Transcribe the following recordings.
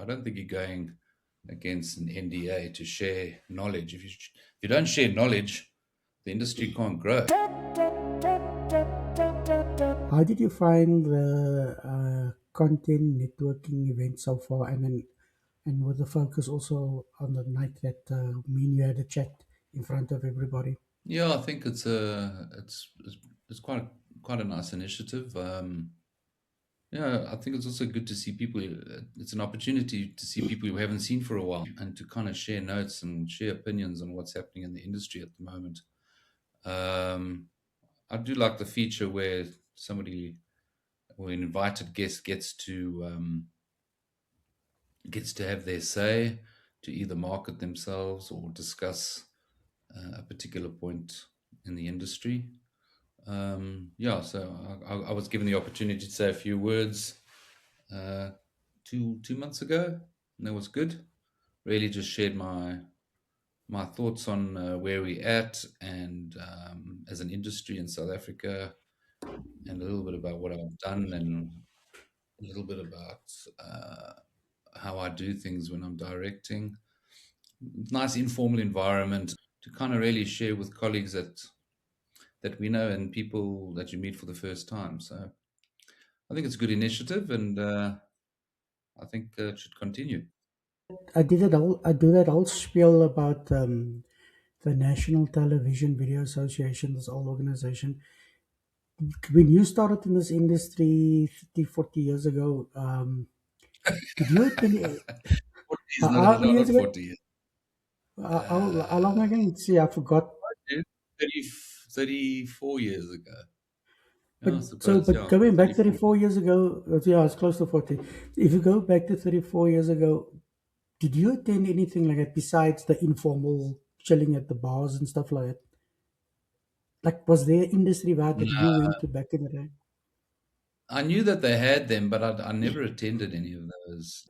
I don't think you're going against an NDA to share knowledge. If you don't share knowledge, the industry can't grow. How did you find the content networking event so far, and with the focus also on the night that me and you had a chat in front of everybody? Yeah, I think it's quite a nice initiative. Yeah, I think it's also good to see people. It's an opportunity to see people we haven't seen for a while, and to kind of share notes and share opinions on what's happening in the industry at the moment. I do like the feature where somebody or an invited guest gets to have their say, to either market themselves or discuss a particular point in the industry. Yeah, so I was given the opportunity to say a few words uh, two months ago, and that was good. Really, just shared my thoughts on where we're at, and as an industry in South Africa, and a little bit about what I've done, and a little bit about how I do things when I'm directing. Nice informal environment to kind of really share with colleagues that we know and people that you meet for the first time. So I think it's a good initiative, and I think it should continue. I do that whole spiel about the National Television Video Association, this whole organization. When you started in this industry 30, 40 years ago, did you attend? 40 is How many not years ago? 40 years. How long ago? See, I forgot. 30, 34 years ago. Yeah, I But suppose, yeah, going back 34. 34 years ago, yeah, it's close to 40. If you go back to 34 years ago, did you attend anything like that besides the informal chilling at the bars and stuff like that? Like, was there industry vibe that you No, went to back in the day? I knew that they had them, but I never attended any of those.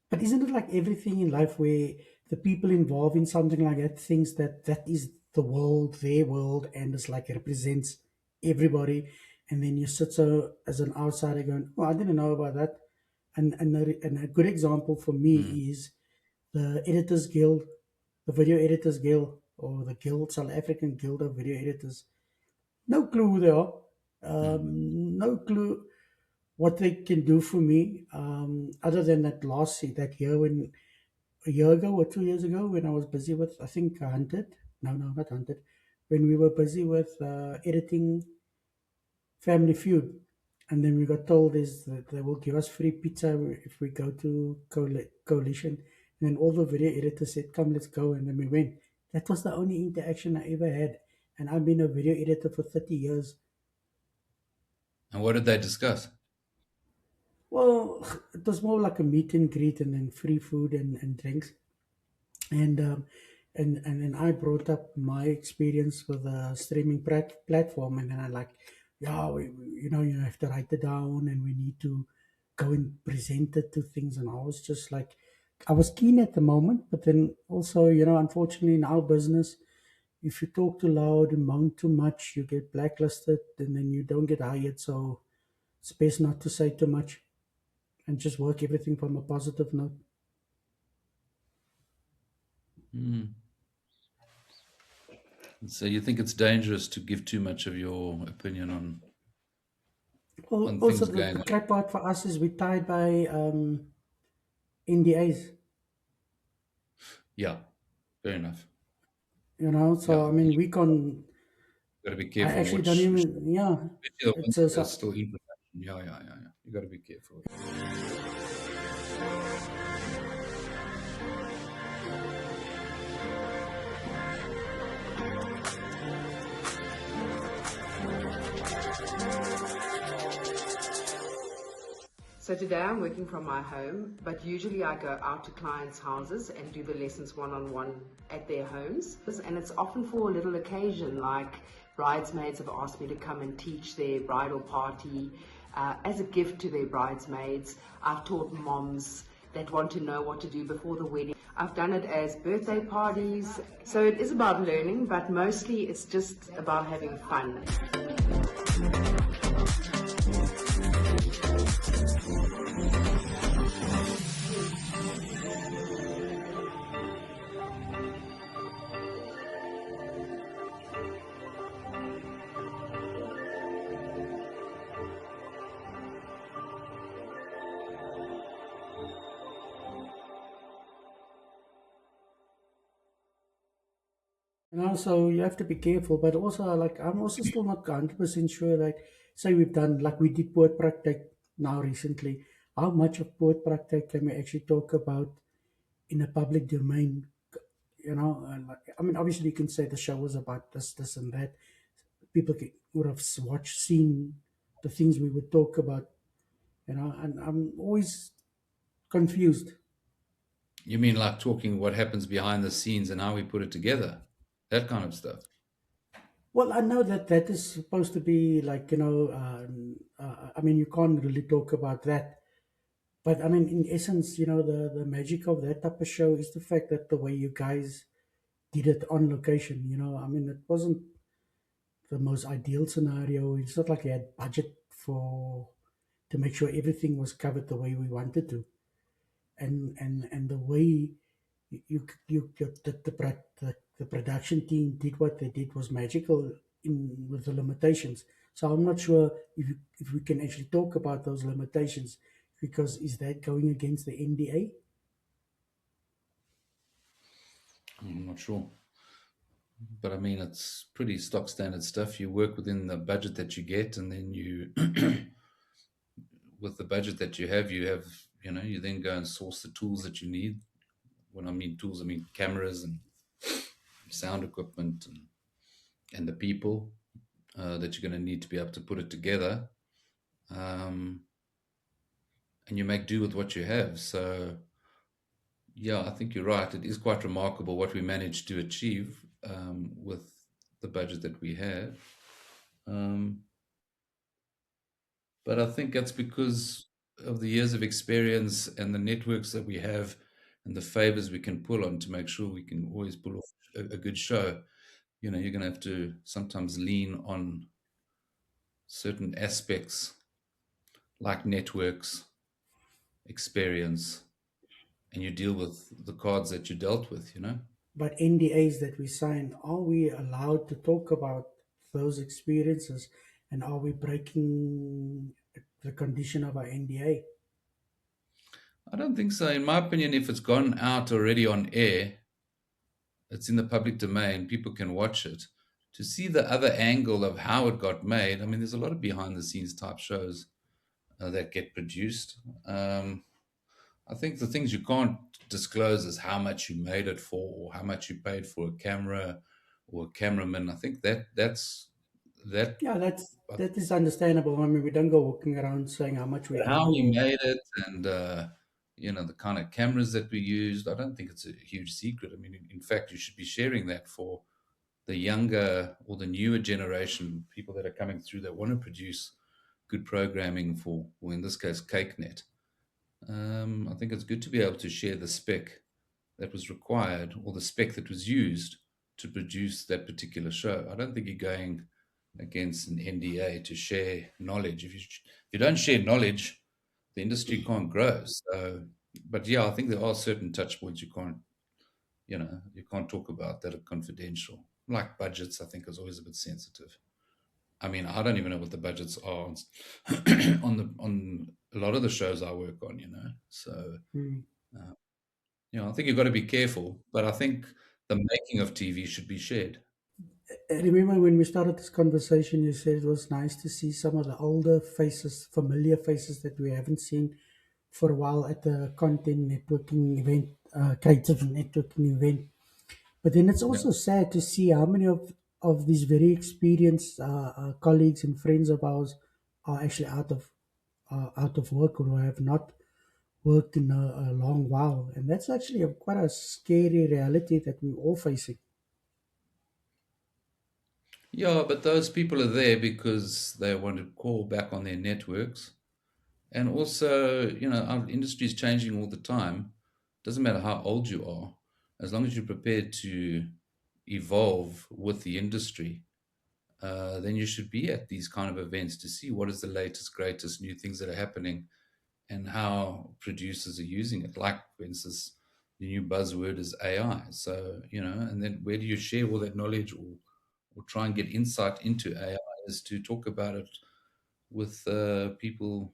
But isn't it like everything in life where the people involved in something like that thinks that that is the world, their world, and it's like represents everybody, and then you sit so as an outsider going, "Oh, I didn't know about that." And a good example for Hmm. me is the Editors Guild, the Video Editors Guild, or the Guild South African Guild of Video Editors. No clue who they are. Hmm. No clue what they can do for me, other than that year when a year ago or 2 years ago when I was busy with, I think, Hunted. No, not Hunted. When we were busy with editing Family Feud, and then we got told is that they will give us free pizza if we go to Coalition. And then all the video editors said, "Come, let's go," and then we went. That was the only interaction I ever had, and I've been a video editor for 30 years. And what did they discuss? Well, it was more like a meet and greet, and then free food and drinks. and and then I brought up my experience with a streaming platform, and then I like, yeah, you have to write it down, and we need to go and present it to things, and I was just like, I was keen at the moment, but then also, unfortunately, in our business, if you talk too loud and moan too much, you get blacklisted, and then you don't get hired. So it's best not to say too much and just work everything from a positive note. Hmm. So you think it's dangerous to give too much of your opinion on Also, things the going on? crap part for us is we're tied by NDAs, Yeah, fair enough. Yeah, So I mean, we can. got to be I careful actually don't which, even. Yeah, especially the ones it's a. that are still in production. Yeah. You got to be careful. So today I'm working from my home, but usually I go out to clients' houses and do the lessons one-on-one at their homes. And it's often for a little occasion, like bridesmaids have asked me to come and teach their bridal party as a gift to their bridesmaids. I've taught moms that want to know what to do before the wedding. I've done it as birthday parties. So it is about learning, but mostly it's just about having fun. So you have to be careful, but also like I'm also still not 100% sure. Like, say we've done like we did poet practice now recently. How much of poet practice can we actually talk about in a public domain? And like, I mean, obviously you can say the show was about this, and that. People would have watched, seen the things we would talk about. And I'm always confused. You mean like talking what happens behind the scenes and how we put it together? That kind of stuff. Well, I know that that is supposed to be like, I mean, you can't really talk about that. But I mean, in essence, the magic of that type of show is the fact that the way you guys did it on location, I mean, it wasn't the most ideal scenario. It's not like you had budget for to make sure everything was covered the way we wanted to. And the way the production team did what they did was magical in with the limitations. So I'm not sure if we can actually talk about those limitations, because is that going against the NDA? I'm not sure. But I mean, it's pretty stock standard stuff. You work within the budget that you get, and then you, with the budget that you have, you then go and source the tools that you need. When I mean tools, I mean cameras and sound equipment and the people that you're going to need to be able to put it together. And you make do with what you have. So, yeah, I think you're right. It is quite remarkable what we managed to achieve with the budget that we had. Um, but I think that's because of the years of experience and the networks that we have and the favors we can pull on to make sure we can always pull off a good show. You're going to have to sometimes lean on certain aspects like networks, experience, and you deal with the cards that you dealt with. But NDAs that we sign, are we allowed to talk about those experiences, and are we breaking the condition of our NDA? I don't think so. In my opinion, if it's gone out already on air, it's in the public domain, people can watch it. To see the other angle of how it got made, I mean, there's a lot of behind the scenes type shows that get produced. I think the things you can't disclose is how much you made it for, or how much you paid for a camera or a cameraman. I think that Yeah, that is understandable. I mean, we don't go walking around saying how much we how earn we or made it, and the kind of cameras that we used. I don't think it's a huge secret. I mean, in fact, you should be sharing that for the younger or the newer generation, people that are coming through that want to produce good programming for, or in this case, CakeNet. I think it's good to be able to share the spec that was required or the spec that was used to produce that particular show. I don't think you're going against an NDA to share knowledge. If you don't share knowledge, the industry can't grow. So, but yeah, I think there are certain touch points you can't talk about that are confidential. Like budgets, I think is always a bit sensitive. I mean, I don't even know what the budgets are on a lot of the shows I work on. So, hmm. uh, I think you've got to be careful, but I think the making of TV should be shared. I remember when we started this conversation, you said it was nice to see some of the older faces, familiar faces that we haven't seen for a while at the content networking event, creative networking event. But then it's Yeah. also sad to see how many of these very experienced colleagues and friends of ours are actually out of work, or have not worked in a long while, and that's actually quite a scary reality that we're all facing. Yeah, but those people are there because they want to call back on their networks. And also, our industry is changing all the time. Doesn't matter how old you are, as long as you're prepared to evolve with the industry, then you should be at these kind of events to see what is the latest, greatest new things that are happening and how producers are using it. Like, for instance, the new buzzword is AI. So, and then where do you share all that knowledge, or try and get insight into AI, is to talk about it with people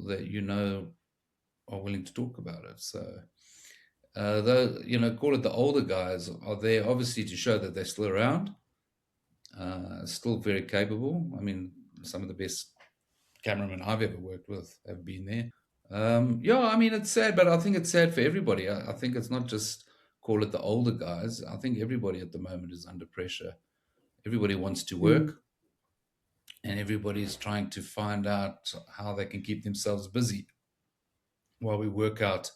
that are willing to talk about it. So, call it the older guys, are there obviously to show that they're still around, still very capable. I mean, some of the best cameramen I've ever worked with have been there. Yeah, I mean, it's sad, but I think it's sad for everybody. I think it's not just call it the older guys. I think everybody at the moment is under pressure. Everybody wants to Mm. work, and everybody's trying to find out how they can keep themselves busy while we work out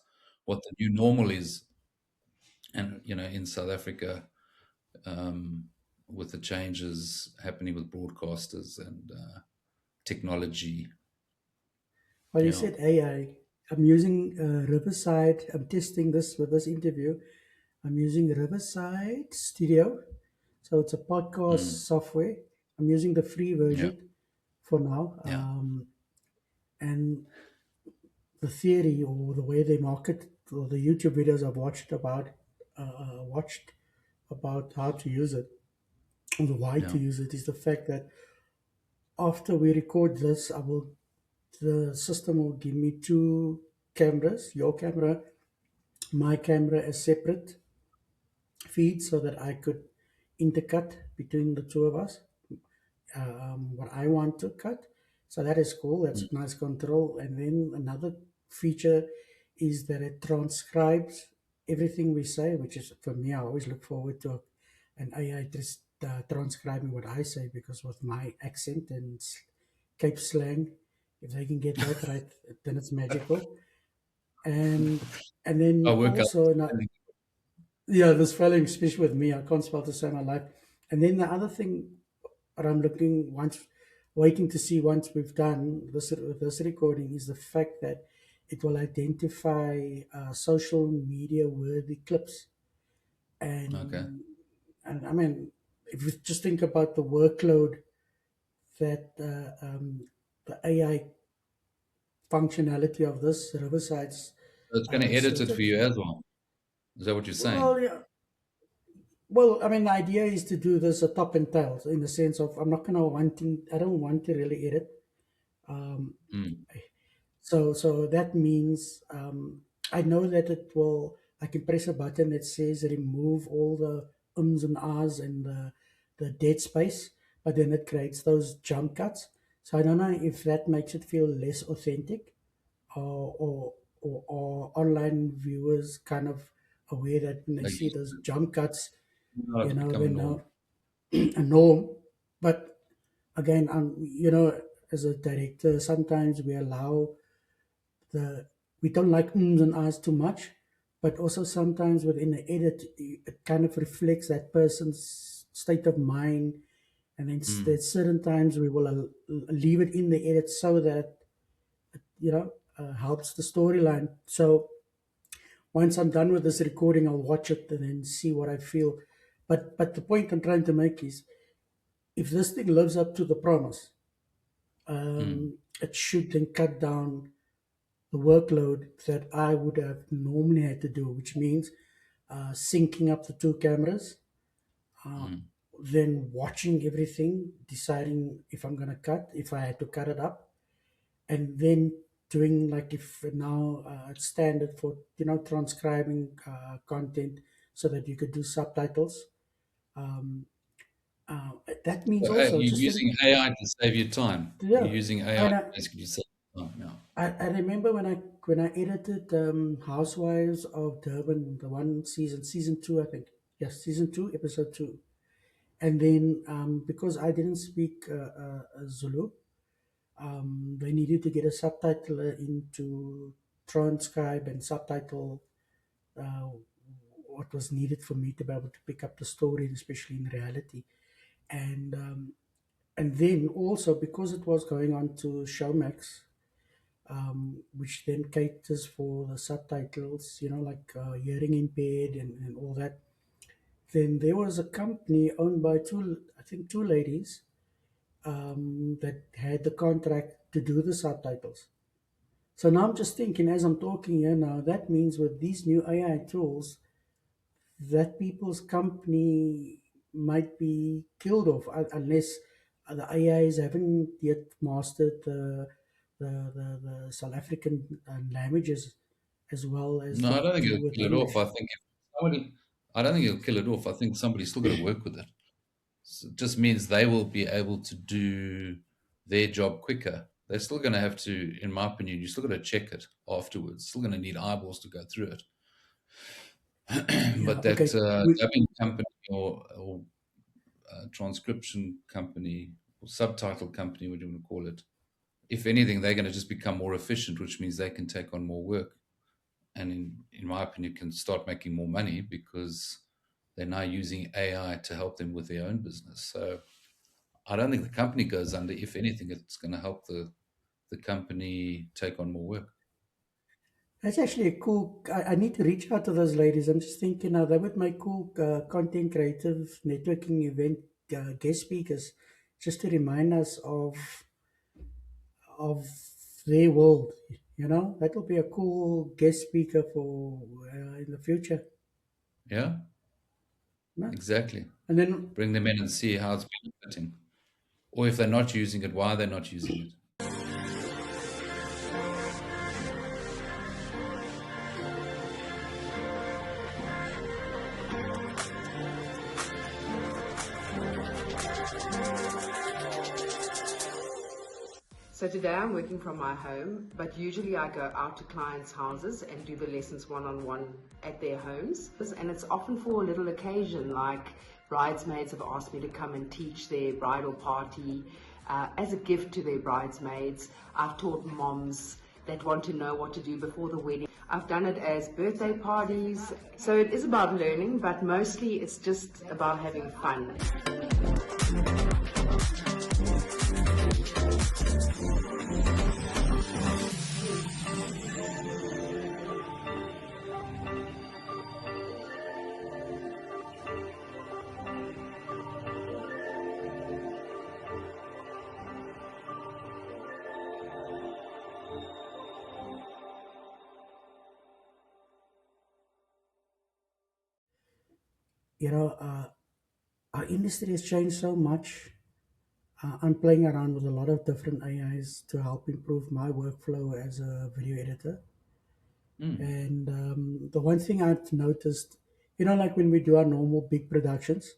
what the new normal is. And in South Africa, um, with the changes happening with broadcasters and technology, Well, you yeah, said AI. I'm using Riverside. I'm testing this with this interview. I'm using Riverside Studio. So it's a mm, podcast software. I'm using the free yeah, version for now. yeah, And the theory or the way they market or the YouTube videos I've watched about how to use it or the why yeah. to use it is the fact that after we record this, the system will give me two cameras, your camera, my camera as separate feeds so that I could intercut between the two of us what I want to cut. So that is cool. That's Mm. nice control. And then another feature is that it transcribes everything we say, which is for me, I always look forward to an AI just transcribing what I say because with my accent and Cape slang, if they can get that right, then it's magical. And and I then work out. also yeah, the spelling, especially with me, I can't spell to save my life. And then the other thing that I'm waiting to see once we've done this recording is the fact that it will identify social media worthy clips. Okay. And I mean, if you just think about the workload that the AI functionality of this Riverside's So it's going to edit it for systems. you as well. Is that what you're saying? Well, yeah, well, I mean, the idea is to do this a top and tails in the sense of I don't want to really edit. Um, Mm, so that means I know that I can press a button that says remove all the ums and ahs and the dead space, but then it creates those jump cuts. So I don't know if that makes it feel less authentic or online viewers kind of aware that when they like see you those said, jump cuts, to become they a norm. know a norm. But again, as a director, sometimes the we don't like ums and ahs too much, but also sometimes within the edit, it kind of reflects that person's state of mind. And then Mm, there's certain times we will leave it in the edit so that helps the storyline. So once I'm done with this recording, I'll watch it and then see what I feel. But the point I'm trying to make is, if this thing lives up to the promise, mm, it should then cut down the workload that I would have normally had to do, which means syncing up the two cameras, uh, mm. then watching everything, deciding if I'm going to cut, if I had to cut it up, and then doing like if now it's standard for transcribing content so that you could do subtitles. Um, uh, that means So, also you're just think, using AI to save you time. yeah. You're using AI And to basically save you time. Yeah. I remember when I edited Housewives of Durban, the one season two, I think. Yes, season two, episode two. And then because I didn't speak Zulu, they needed to get a subtitler in to transcribe and subtitle uh, what was needed for me to be able to pick up the story, especially in reality. And and then also because it was going on to Showmax, which then caters for the subtitles, like hearing impaired and all that. Then there was a company owned by I think two ladies, that had the contract to do the subtitles. So now I'm just thinking as I'm talking here now, that means with these new AI tools, that people's company might be killed off unless the AIs haven't yet mastered the South African languages as well as No, I the don't think two it'll kill it within off. there. I think if somebody, I don't think it'll kill it off. I think somebody's still got to work with it. So it just means they will be able to do their job quicker. They're still going to have to, in my opinion, you're still going to check it afterwards. Still going to need eyeballs to go through it. Yeah, But okay. that We, dubbing company or transcription company or subtitle company, what do you want to call it? If anything, they're going to just become more efficient, which means they can take on more work. And in my opinion, can start making more money because they're now using AI to help them with their own business. So I don't think the company goes under. If anything, it's going to help the company take on more work. that's actually a cool. I need to reach out to those ladies. I'm just thinking they would make cool content creative networking event guest speakers, just to remind us of their world. You know, that will be a cool guest speaker for in the future. Yeah, No? exactly. And then, Bring them in and see how it's benefiting. Or if they're not using it, why they're not using it. So today I'm working from my home, but usually I go out to clients' houses and do the lessons one-on-one at their homes. And it's often for a little occasion, like bridesmaids have asked me to come and teach their bridal party as a gift to their bridesmaids. I've taught moms that want to know what to do before the wedding. I've done it as birthday parties. So it is about learning, but mostly it's just about having fun. you know, our industry has changed so much. I'm playing around with a lot of different AIs to help improve my workflow as a video editor. Mm. And the one thing I've noticed, like when we do our normal big productions,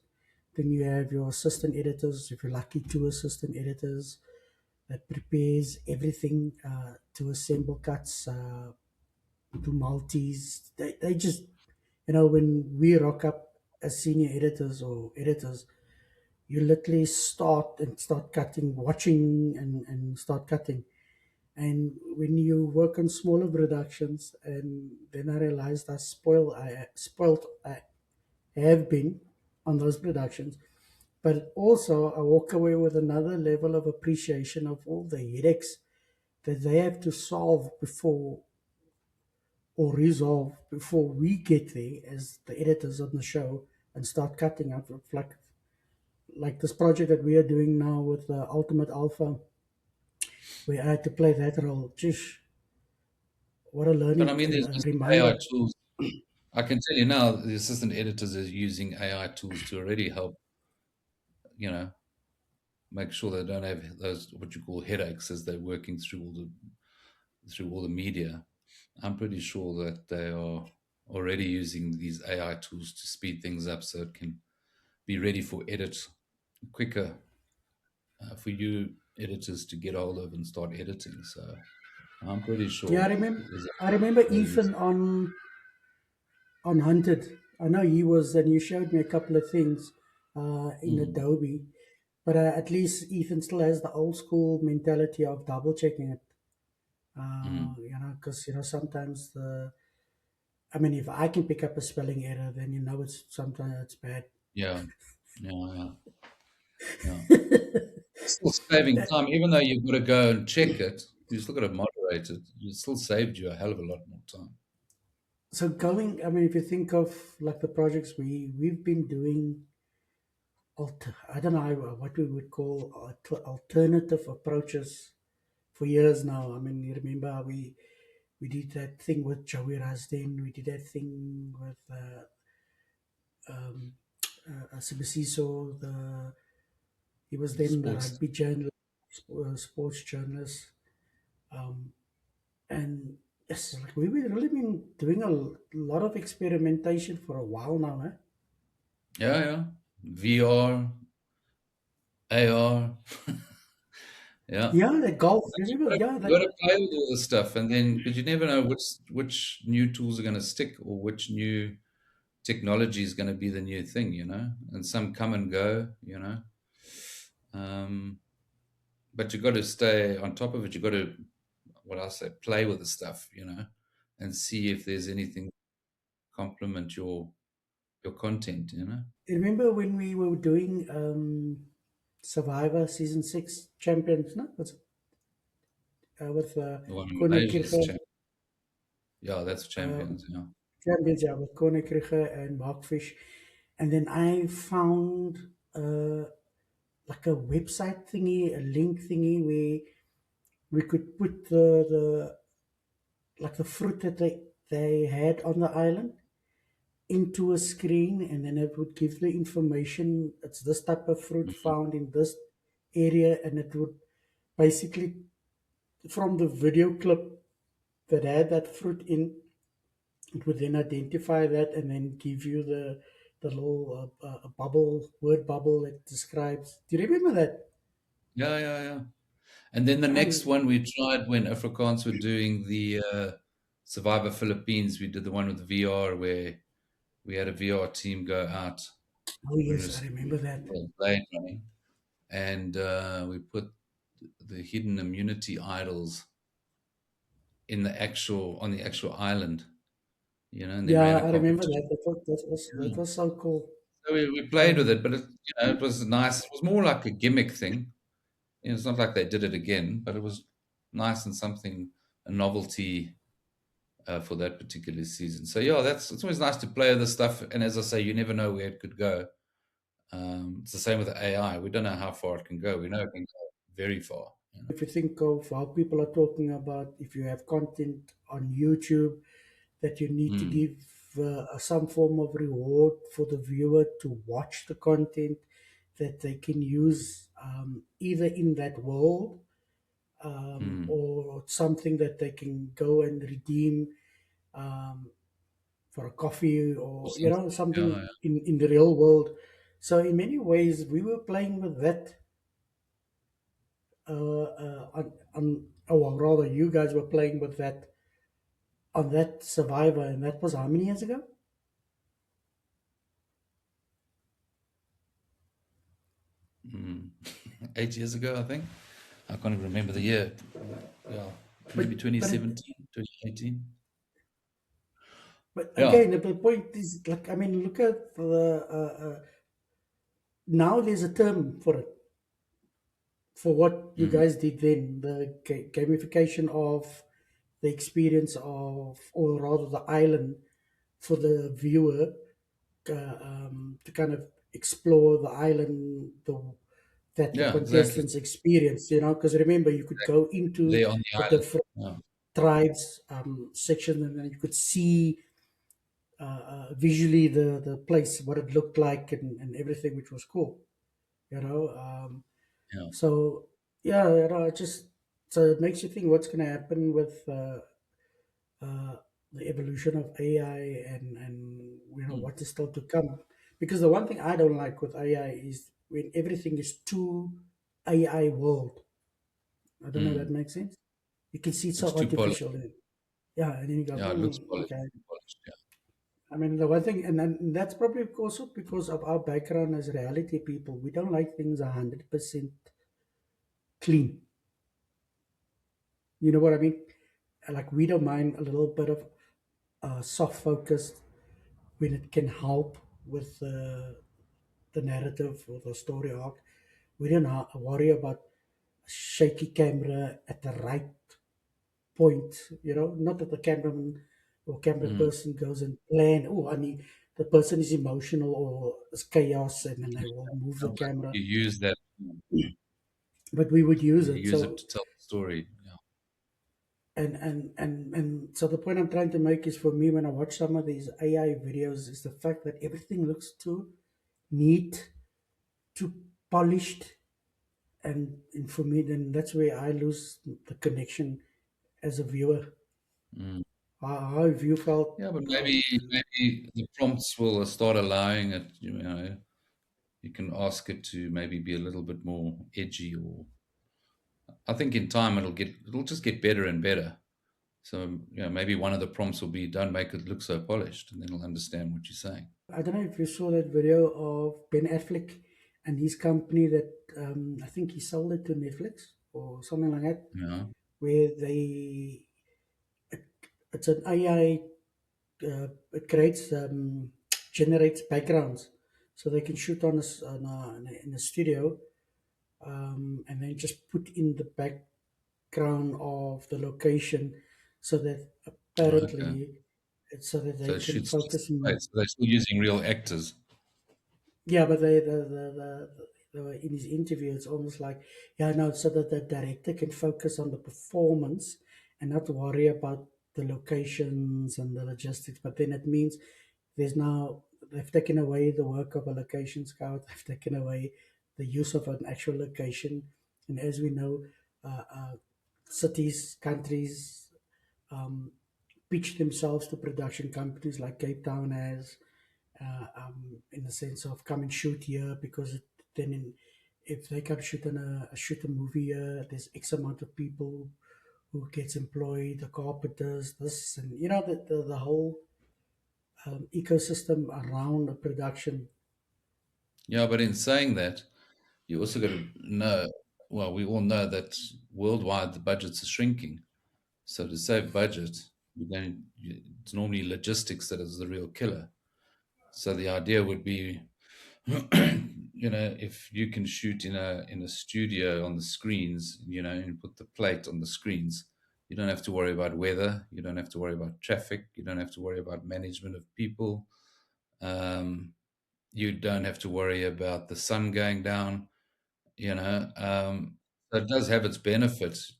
then you have your assistant editors, if you're lucky, two assistant editors that prepares everything to assemble cuts, to multis. They just, when we rock up as senior editors or editors, you literally start cutting, watching and start cutting. And when you work on smaller productions, and then I realized spoiled I have been on those productions, but also I walk away with another level of appreciation of all the headaches that they have to solve before or resolve before we get there as the editors on the show and start cutting up like this project that we are doing now with the Ultimate Alpha, where I had to play that role. Jish, what a But I learning mean, and there's a just AI reminder. tools. I can tell you now, the assistant editors are using AI tools to already help, you know, make sure they don't have those what you call headaches as they're working through all the media. I'm pretty sure that they are already using these AI tools to speed things up so it can be ready for edit quicker for you editors to get hold of and start editing. So I'm pretty Yeah, sure there's I remember a use. Ethan on Hunted. I know he was, and you showed me a couple of things in Mm, Adobe, but at least Ethan still has the old school mentality of double checking it. mm, Because sometimes I mean, if I can pick up a spelling error, then it's sometimes it's bad. yeah, yeah, yeah. Still saving time, even though you've got to go and check it, you still got to moderate it. It still saved you a hell of a lot more time. So I mean, if you think of like the projects we've been doing, I don't know what we would call alternative approaches for years now. I mean, you remember we did that thing with Joey Rasdin. We did that thing with um, Sibusiso. He was then the Sports. rugby journalist, sports journalist, um, and Yes, like we've really been doing a lot of experimentation for a while now, eh? Yeah, yeah. VR, AR. Yeah. Yeah, the golf. But Remember? Yeah, you that. gotta play with all this stuff, and then because you never know which new tools are gonna stick or which new technology is gonna be the new thing, and some come and go, Um, but you got to stay on top of it. You got to, what I say, play with the stuff, and see if there's anything complement your content. Remember when we were doing Survivor season 6 champions? No, with The one in Conor Malaysia is Kircher, yeah, that's uh, champions. Yeah. champions, yeah, with Conor Kircher and Mark Fish, and then I found like a website thingy, a link thingy where we could put the like the fruit that they had on the island into a screen, and then it would give the information. It's this type of fruit Mhm. found in this area, and it would basically from the video clip that had that fruit in, it would then identify that and then give you the little bubble word bubble that describes. Do you remember that? Yeah, yeah, yeah. And then the next Um, one we tried when Afrikaans were doing the Survivor Philippines. We did the one with VR where we had a VR team go out oh when it yes, I was remember that. late running, and we put the hidden immunity idols on the actual island, and then ran Yeah, a I remember competition. that. That was so cool. So we played with Um, it, but it was nice. It was more like a gimmick thing. It's not like they did it again, but it was nice and something, a novelty for that particular season. So yeah, it's always nice to play with this stuff. And as I say, you never know where it could go. It's the same with the AI. We don't know how far it can go. We know it can go very far. if you think of how people are talking about, if you have content on YouTube, that you need to Mm, give some form of reward for the viewer to watch the content that they can use either in that world mm. or something that they can go and redeem um, for a coffee Or or something. something Yeah, in the real world. So in many ways, we were playing with that. Or rather, you guys were playing with that on that Survivor, and that was how many years ago? yeah. 8 years ago, I think. I can't even remember the year. Yeah, But maybe but it, 2017, 2018. but Yeah. again, the point is like I mean, look at the now there's a term for it for what you Mm. guys did then, the gamification of the experience of, or rather, the island for the viewer to kind of explore the island that the Yeah, exactly. contestants experience. Because remember, you could go into There on the the island. different Yeah. tribes section, and then you could see visually the place, what it looked like, and everything, which was cool. You know, Yeah. so yeah, it just so it makes you think what's going to happen with uh, the evolution of AI and Mm. what is still to come. Because the one thing I don't like with AI is when everything is too AI world. I don't know if that Mm. makes sense. You can see it's It's so too polished. artificial. Yeah, and then you go, Yeah, it looks polished. okay. Too polished. Yeah. I mean, the one thing, and then that's probably also because of our background as reality people. We don't like things 100% clean. You know what I mean? Like we don't mind a little bit of soft focus when it can help with the narrative or the story arc. We don't worry about a shaky camera at the right point. Not that the cameraman or camera Mm. person goes and plan. Oh, I mean, the person is emotional or it's chaos, and then they will move the No, but camera. you use that. But we would use You it. use it So to tell the story. Yeah. and so the point I'm trying to make is, for me, when I watch some of these AI videos, is the fact that everything looks too neat, too polished, and for me, then that's where I lose the connection as a viewer. Mm. How have you felt Yeah, but about? maybe the prompts will start allowing it. You can ask it to maybe be a little bit more edgy, or I think in time it'll just get better and better. So maybe one of the prompts will be, "Don't make it look so polished," and then it'll understand what you're saying. I don't know if you saw that video of Ben Affleck and his company that I think he sold it to Netflix or something like that, Yeah. where it's an AI. It creates generates backgrounds, so they can shoot on in a studio, and then just put in the background of the location, so that Okay. apparently it's so that So they it can shoots just focus in more. place. So they're still using real actors. Yeah, but in his interview, it's almost like, yeah, no, so that the director can focus on the performance and not worry about the locations and the logistics. But then it means there's now, they've taken away the work of a location scout, they've taken away the use of an actual location. And as we know, cities, countries, um, pitch themselves to production companies like Cape Town has, in the sense of come and shoot here because then if they come shoot a movie here, there's X amount of people who gets employed, the carpenters, this and the whole ecosystem around a production. Yeah, but in saying that, you also got to know. Well, we all know that worldwide the budgets are shrinking. So to save budget, it's normally logistics that is the real killer. So the idea would be, if you can shoot in a studio on the screens, and put the plate on the screens, you don't have to worry about weather, you don't have to worry about traffic, you don't have to worry about management of people, um, you don't have to worry about the sun going down. So it does have its benefits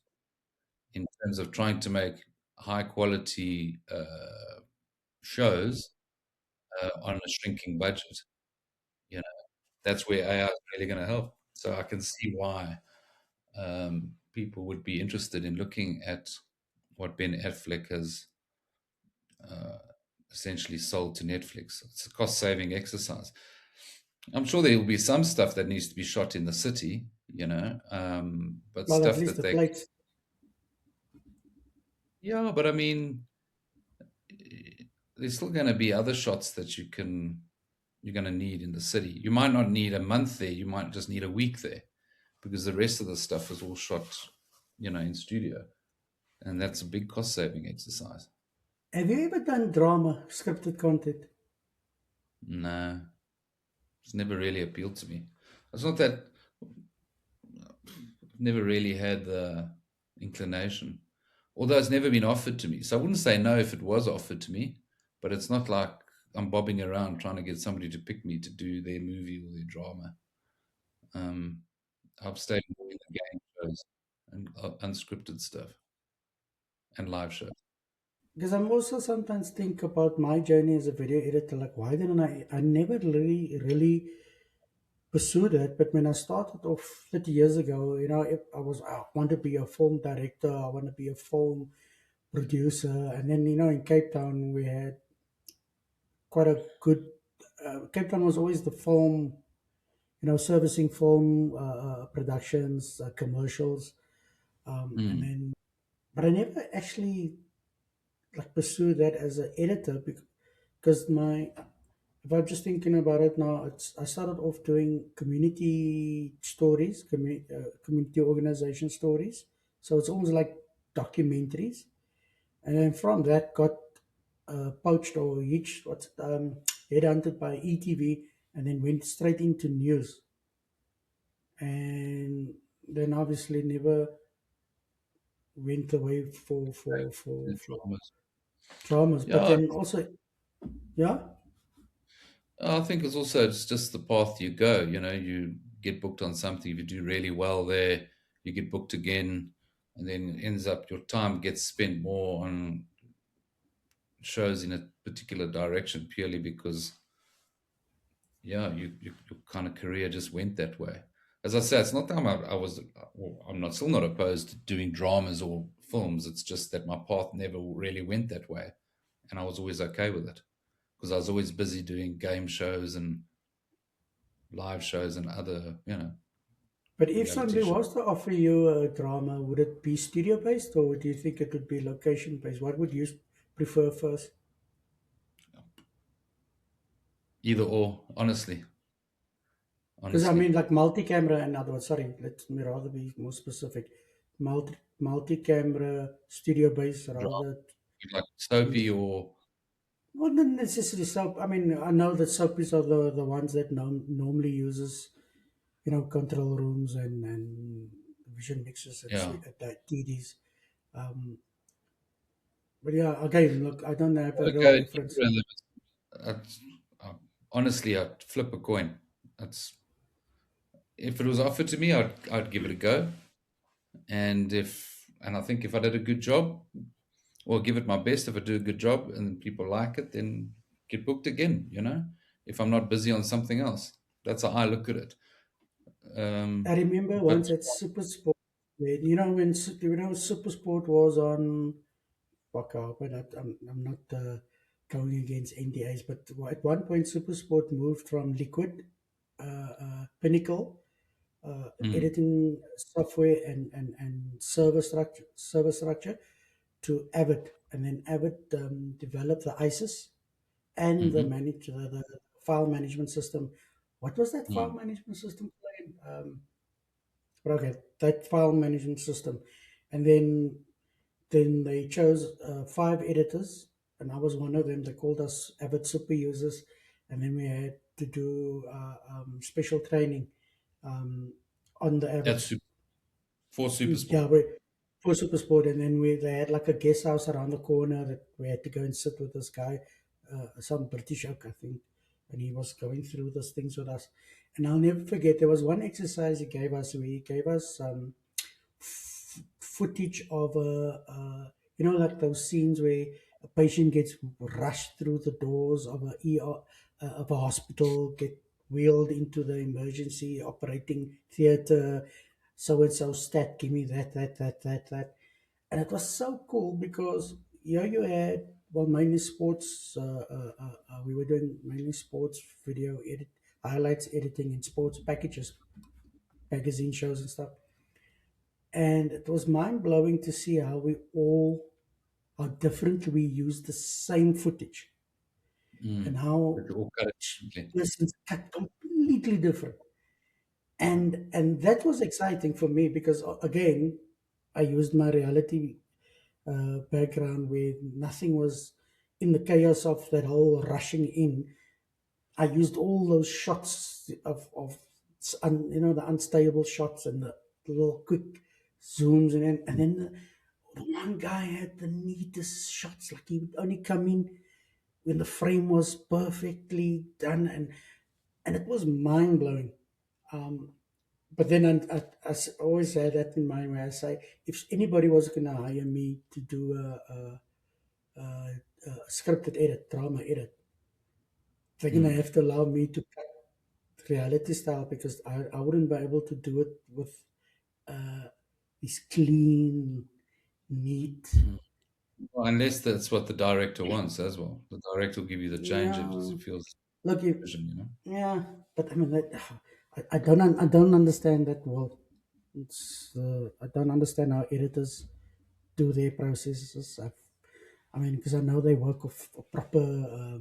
in terms of trying to make high quality shows on a shrinking budget. You know, that's where AI is really going to help. So I can see why people would be interested in looking at what Ben Affleck has uh, essentially sold to Netflix. It's a cost saving exercise. I'm sure there will be some stuff that needs to be shot in the city, but Well, at stuff least that the they, plates. yeah, but I mean, there's still going to be other shots that you're going to need in the city. You might not need a month there. You might just need a week there because the rest of the stuff is all shot, in studio, and that's a big cost saving exercise. Have you ever done drama, scripted content? No, it's never really appealed to me. It's not that I've never really had the inclination, although it's never been offered to me. So I wouldn't say no if it was offered to me, but it's not like I'm bobbing around trying to get somebody to pick me to do their movie or their drama. Um, I've stayed more in the game shows and unscripted stuff and live shows. Because I'm also sometimes think about my journey as a video editor. Like, why didn't I never really pursued it. But when I started off 30 years ago, if I want to be a film director, I want to be a film producer. And then, in Cape Town, we had quite a good, Cape Town was always the film, servicing film productions, commercials. And Mm. then, but I never actually like pursued that as an editor because if I'm just thinking about it now, I started off doing community stories, community organization stories. So it's almost like documentaries, and then from that got poached or hitched, headhunted by ETV, and then went straight into news, and then obviously never went away The dramas. dramas. But Yeah, then also, yeah, I think it's just the path you go. You get booked on something. If you do really well there, you get booked again, and then ends up your time gets spent more on shows in a particular direction purely because, yeah, your kind of career just went that way. as I said, it's not that I'm not still not opposed to doing dramas or films. It's just that my path never really went that way, and I was always okay with it because I was always busy doing game shows and live shows and other, But if reality somebody shows. was to offer you a drama, would it be studio based or do you think it would be location based? What would you prefer first? Either or, honestly, Because I honestly, mean, like multi-camera, in other words, sorry, let me rather be more specific. Multi-camera studio based drama, rather. like soapy or Well, not necessarily soap. I mean, I know that soapies are the ones that normally uses, control rooms and vision mixers and yeah. TDs. Um, but yeah, again, look, I don't have a real Okay, preference. honestly, I'd flip a coin. That's if it was offered to me, I'd give it a go. And I think if I did a good job, or give it my best, if I do a good job and people like it, then get booked again. If I'm not busy on something else, that's how I look at it. I remember But once at Super Sport, when Super Sport was on. Fuck up, but I'm not going against NDAs. But at one point, SuperSport moved from Liquid, Pinnacle, mm, editing software and server structure to Avid, and then Avid developed the ISIS and hmm the file management system. What was that file mm, management system called? But okay, that file management system, and then they chose 5 editors, and I was one of them. They called us avid super users, and then we had to do special training um, on the avid. that's for super Yeah, sport. for super sport, and then they had like a guest house around the corner that we had to go and sit with this guy, some British oak, I think, and he was going through those things with us. And I'll never forget. There was one exercise he gave us. He gave us footage of like those scenes where a patient gets rushed through the doors of a ER, of a hospital, get wheeled into the emergency operating theater. So and so stat, give me that, and it was so cool because here you had mainly sports. We were doing mainly sports video edit highlights editing and sports packages, magazine shows and stuff. And it was mind blowing to see how differently we use the same footage and how But you all cut it differently. persons cut completely different. And that was exciting for me because again, I used my reality background where nothing was in the chaos of that whole rushing in. I used all those shots the unstable shots and the little quick zooms and then the one guy had the neatest shots. Like he would only come in when the frame was perfectly done, and it was mind blowing. Um, but then I always had that in mind where I say, if anybody was going to hire me to do a scripted edit, drama edit, they're going to Mm, have to allow me to cut reality style because I wouldn't be able to do it with uh, this clean, neat. mm. Well, unless that's what the director wants as well. The director will give you the change as Yeah, it feels look, vision. yeah, but I mean, I don't understand that well. I don't understand how editors do their processes. I mean, because I know they work with a proper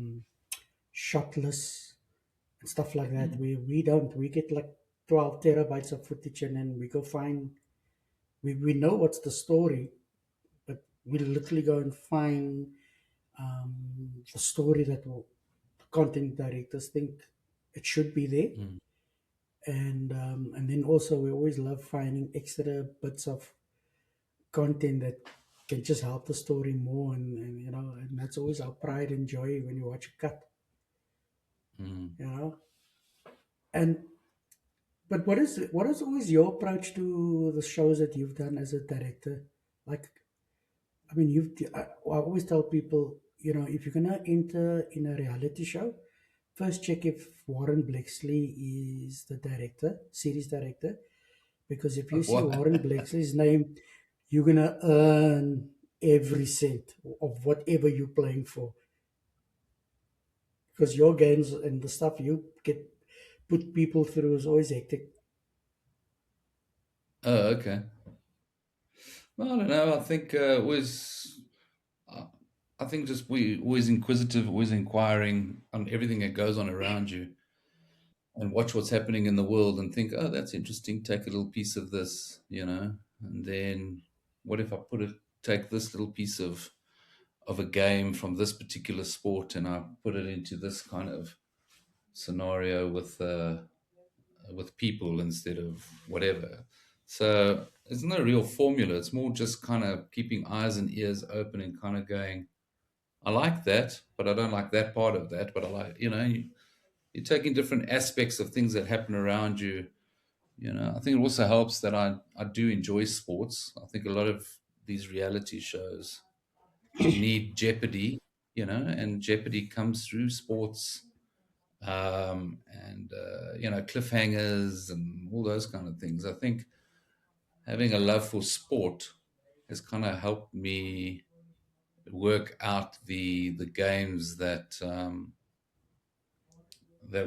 shot list and stuff like that. Mm, We don't. We get like 12 terabytes of footage, and then we go find. We know what's the story, but we literally go and find the story that the content directors think it should be there. mm. And then also we always love finding extra bits of content that can just help the story more, and that's always our pride and joy when you watch a cut, Mm. you know. And but what is always your approach to the shows that you've done as a director? Like, I mean, I always tell people, if you're gonna enter in a reality show, first check if Warren Bleksley is the director, series director, because if you see What? Warren Bleksley's name, you're gonna earn every cent of whatever you're playing for, because your games and the stuff you get put people through is always hectic. Oh, okay. Well, I don't know. I think uh, I think just we always inquisitive, always inquiring on everything that goes on around you, and watch what's happening in the world, and think, oh, that's interesting. Take a little piece of this, and then what if I take this little piece of a game from this particular sport, and I put it into this kind of scenario with people instead of whatever. So there's no real formula. It's more just kind of keeping eyes and ears open and kind of going, I like that, but I don't like that part of that. But I like, you're taking different aspects of things that happen around you. I think it also helps that I do enjoy sports. I think a lot of these reality shows need jeopardy, and jeopardy comes through sports, and cliffhangers and all those kind of things. I think having a love for sport has kind of helped me work out the games that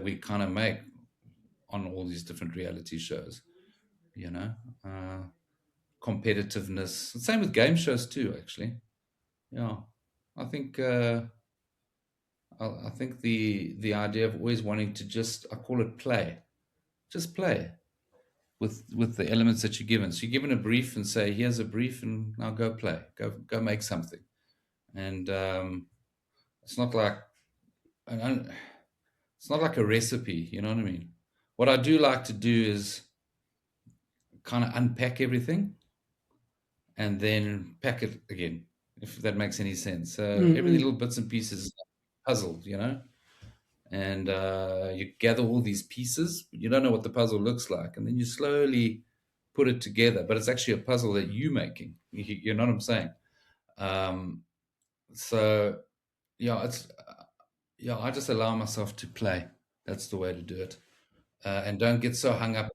we kind of make on all these different reality shows. You know, uh, Competitiveness. Same with game shows too. Actually, yeah. I think I think the idea of always wanting to just, I call it play, just play with the elements that you're given. So you're given a brief and say, here's a brief, and now go play, go make something. And it's not like an, it's not like a recipe. You know what I mean? What I do like to do is kind of unpack everything and then pack it again, if that makes any sense. So every Mm-mm. little bits and pieces is a puzzle, and you gather all these pieces, but you don't know what the puzzle looks like, and then you slowly put it together. But it's actually a puzzle that you're making. You know what I'm saying? Um, so yeah, I just allow myself to play. That's the way to do it, and don't get so hung up.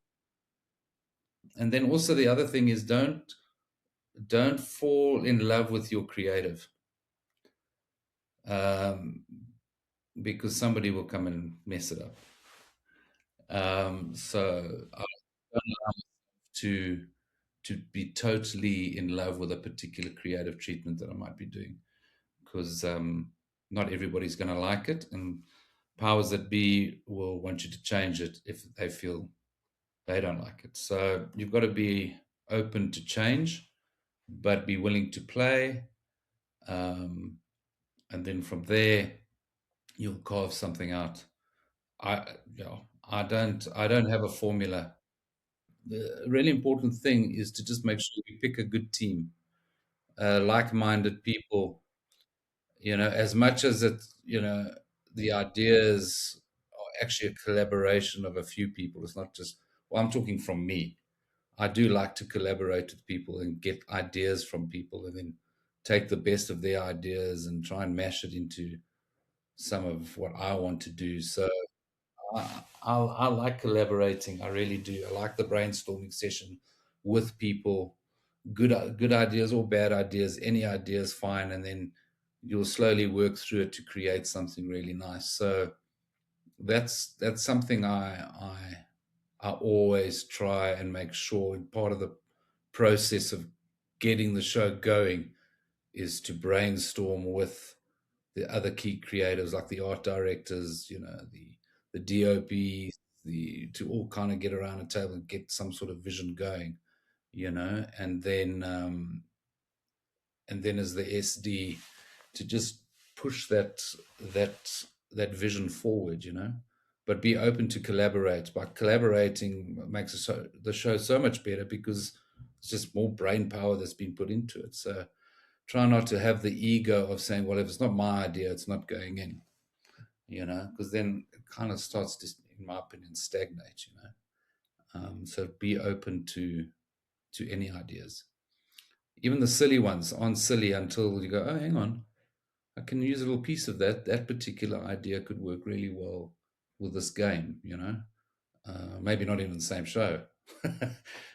And then also the other thing is don't fall in love with your creative, um, because somebody will come and mess it up. So I don't allow myself to be totally in love with a particular creative treatment that I might be doing, because not everybody's going to like it, and powers that be will want you to change it if they feel they don't like it. So you've got to be open to change, but be willing to play, um, and then from there you'll carve something out. I I don't have a formula. The really important thing is to just make sure we pick a good team, like-minded people. As much as the ideas are actually a collaboration of a few people. It's not just, well, I'm talking from me. I do like to collaborate with people and get ideas from people, and then take the best of their ideas and try and mash it into some of what I want to do. So I like collaborating. I really do. I like the brainstorming session with people. Good ideas or bad ideas, any idea is fine, and then you'll slowly work through it to create something really nice. So that's something I always try and make sure, and part of the process of getting the show going is to brainstorm with the other key creatives, like the art directors, the DOP, to all kind of get around a table and get some sort of vision going, and then as the SD, to just push that that vision forward, but be open to collaborate. By collaborating makes the show so much better, because it's just more brain power that's been put into it. So try not to have the ego of saying, well, if it's not my idea, it's not going in, because then it kind of starts to, in my opinion, stagnate. So be open to any ideas. Even the silly ones aren't silly until you go, oh, hang on, I can use a little piece of that. That particular idea could work really well with this game, maybe not even the same show. It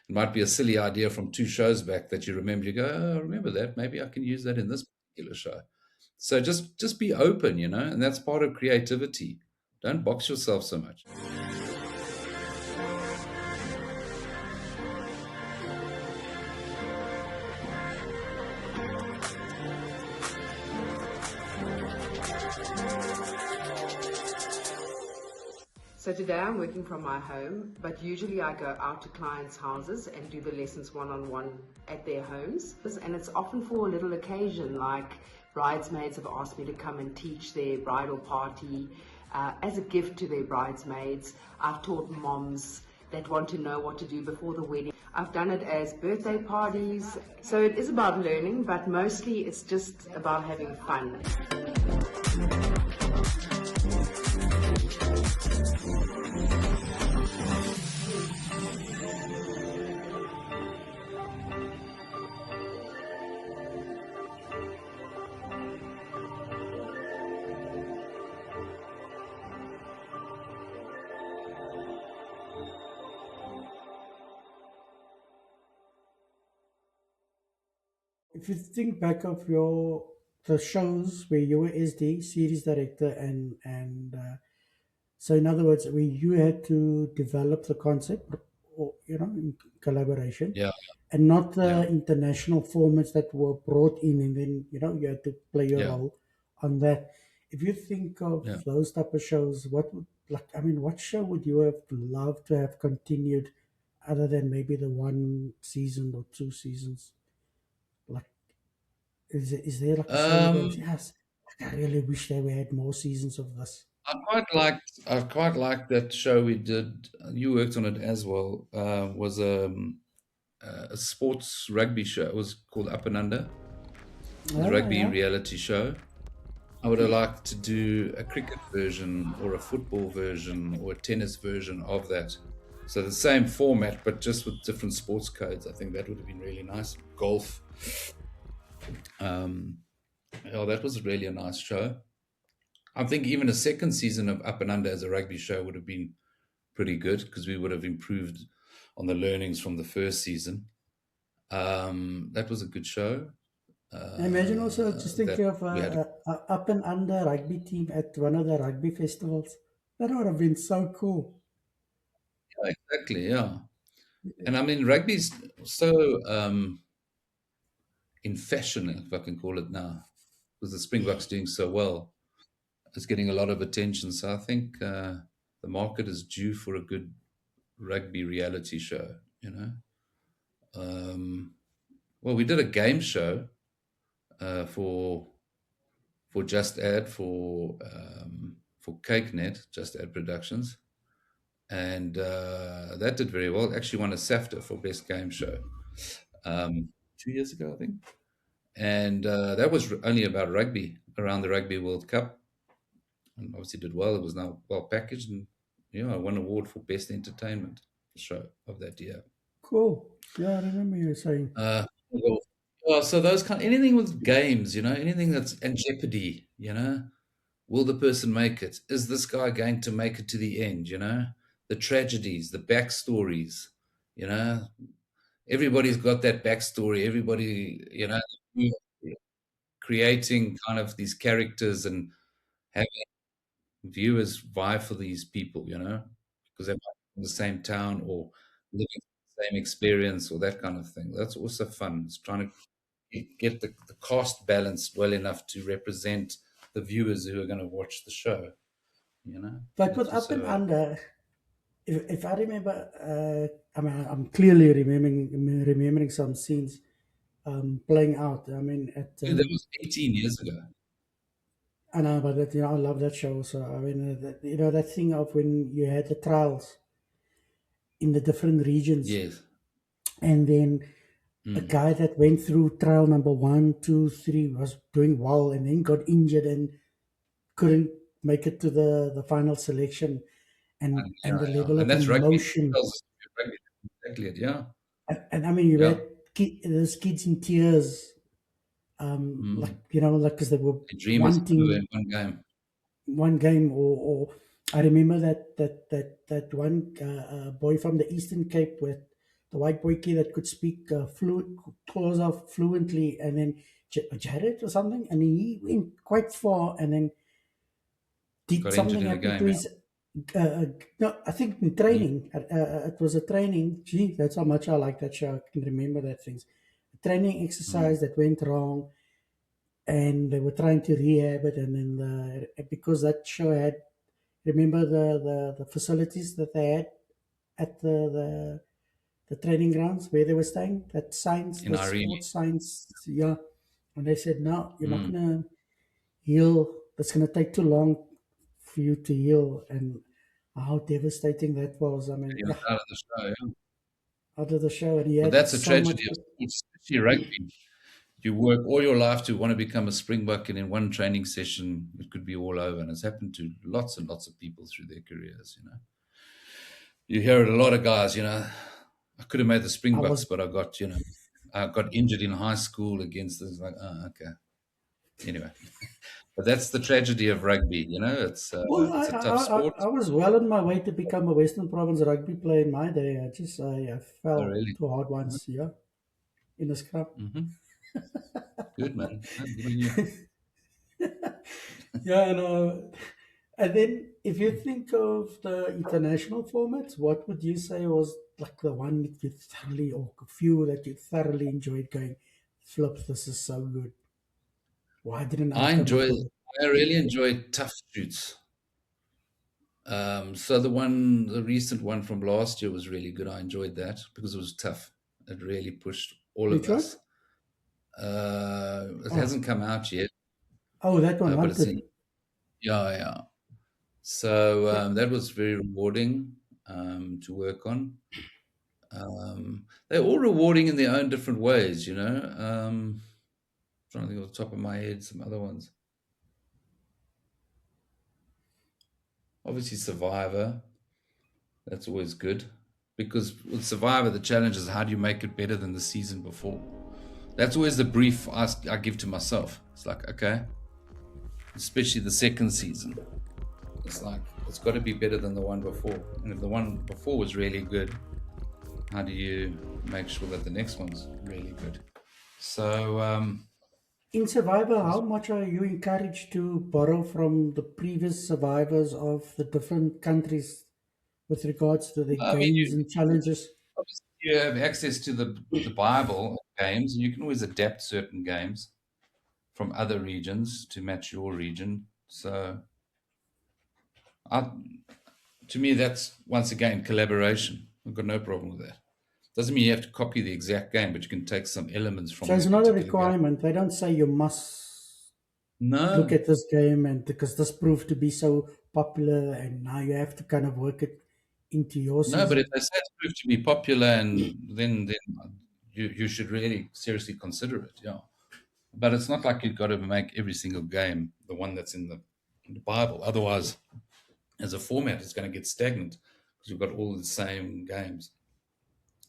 might be a silly idea from 2 shows back that you remember. You go, oh, I remember that. Maybe I can use that in this particular show. So just be open, and that's part of creativity. Don't box yourself so much. So today I'm working from my home, but usually I go out to clients' houses and do the lessons one-on-one at their homes. And it's often for a little occasion, like bridesmaids have asked me to come and teach their bridal party as a gift to their bridesmaids. I've taught moms that want to know what to do before the wedding. I've done it as birthday parties. So it is about learning, but mostly it's just about having fun. If you think back of the shows where you were SD series director, and so in other words, where you had to develop the concept, or in collaboration, Yeah. and not the Yeah. international formats that were brought in, and then you had to play your Yeah. role on that. If you think of Yeah. those type of shows, what show would you have loved to have continued, other than maybe the 1 season or 2 seasons? Like, is there like a show that goes, Um, yes, I really wish they had more seasons of this? I quite liked that show we did. You worked on it as well. Was a sports rugby show. It was called Up and Under. It was a rugby Yeah. reality show. I would have liked to do a cricket version or a football version or a tennis version of that. So the same format, but just with different sports codes. I think that would have been really nice. Golf. That was really a nice show. I think even a second season of Up and Under as a rugby show would have been pretty good, because we would have improved on the learnings from the first season. That was a good show. I imagine also just thinking of we had a up and under rugby team at one of the rugby festivals. That would have been so cool. Exactly, yeah. And I mean, rugby's so in fashion, if I can call it now, because the Springboks doing so well. It's getting a lot of attention. So I think the market is due for a good rugby reality show, Well, we did a game show for Just Add, for CakeNet, Just Add Productions. And that did very well. It actually won a SAFTA for Best Game Show 2 years ago, I think. And that was only about rugby, around the Rugby World Cup. And obviously did well. It was now well packaged, and I won an award for Best Entertainment show of that year. Cool. Yeah, I remember you saying. So those anything with games, anything that's in jeopardy, will the person make it? Is this guy going to make it to the end? The tragedies, the backstories, everybody's got that backstory. Everybody, creating kind of these characters and having viewers vie for these people, because they're in the same town or living the same experience or that kind of thing. That's also fun. It's trying to get the cast balanced well enough to represent the viewers who are going to watch the show, But with Up and Under, if I remember, I mean, I'm clearly remembering some scenes playing out. I mean, that was 18 years ago. I know, but I love that show. So I mean, that thing of when you had the trials in the different regions, Yes. and then a guy that went through trial number 1, 2, 3 was doing well, and then got injured and couldn't make it to the final selection, and the level of emotion. Exactly it, yeah. And I mean, you had those kids in tears, because they were The dream wanting one game, or I remember that one boy from the Eastern Cape with the white boykie that could speak Xhosa fluently, and then Jared or something, and he went quite far, and then did Got injured something in a happened to game. his. No, I think in training. It was a training. Gee, that's how much I like that show. I can remember that things. A training exercise that went wrong, and they were trying to rehab it, and then because that show had, remember the facilities that they had at the training grounds where they were staying, that science, In the Irene. sports science, yeah. And they said, no, you're not Mm. gonna heal. That's gonna take too long for you to heal, and how devastating that was. I mean, He was yeah, out of the show. Yeah. out of the show, and he But had that's a so much. tragedy of sports, especially rugby. You work all your life to want to become a Springbok, and in one training session, it could be all over. And it's happened to lots and lots of people through their careers. You hear it a lot of guys. I could have made the I Springboks, was but I got injured in high school against this. Like, okay. Anyway, but that's the tragedy of rugby. well, It's a tough sport. I was well on my way to become a Western Province rugby player in my day. I Oh, fell really? too hard once, yeah, in a scrum. Mm-hmm. Good, man. Good on you. Yeah, and then if you think of the international formats, what would you say was like the one that you thoroughly, or a few that you thoroughly enjoyed going, flip, this is so good. Why didn't I come up with it? I really enjoy tough shoots. So the recent one from last year was really good. I enjoyed that because it was tough. It really pushed all of Which one? us. It Oh, hasn't come out yet, oh, that one, but it's in, Wanted. yeah, yeah. So Yeah. that was very rewarding to work on. They're all rewarding in their own different ways. Trying to think off the top of my head, some other ones. Obviously, Survivor. That's always good because with Survivor, the challenge is how do you make it better than the season before? That's always the brief I give to myself. It's like, okay, especially the second season. It's like, it's got to be better than the one before. And if the one before was really good, how do you make sure that the next one's really good? So, In Survivor, how much are you encouraged to borrow from the previous survivors of the different countries with regards to the I mean, games and challenges? obviously you have access to the Bible games, and you can always adapt certain games from other regions to match your region. So, I, to me, that's once again collaboration. I've got no problem with that. Doesn't mean you have to copy the exact game, but you can take some elements from So it's that not a particular game. requirement. They don't say you must look No, at this game, and because this proved to be so popular, and now you have to kind of work it into your no, but if season. they say it's proved to be popular, and then you should really seriously consider it. Yeah, but it's not like you've got to make every single game the one that's in the Bible. Otherwise, as a format, it's going to get stagnant because you've got all the same games.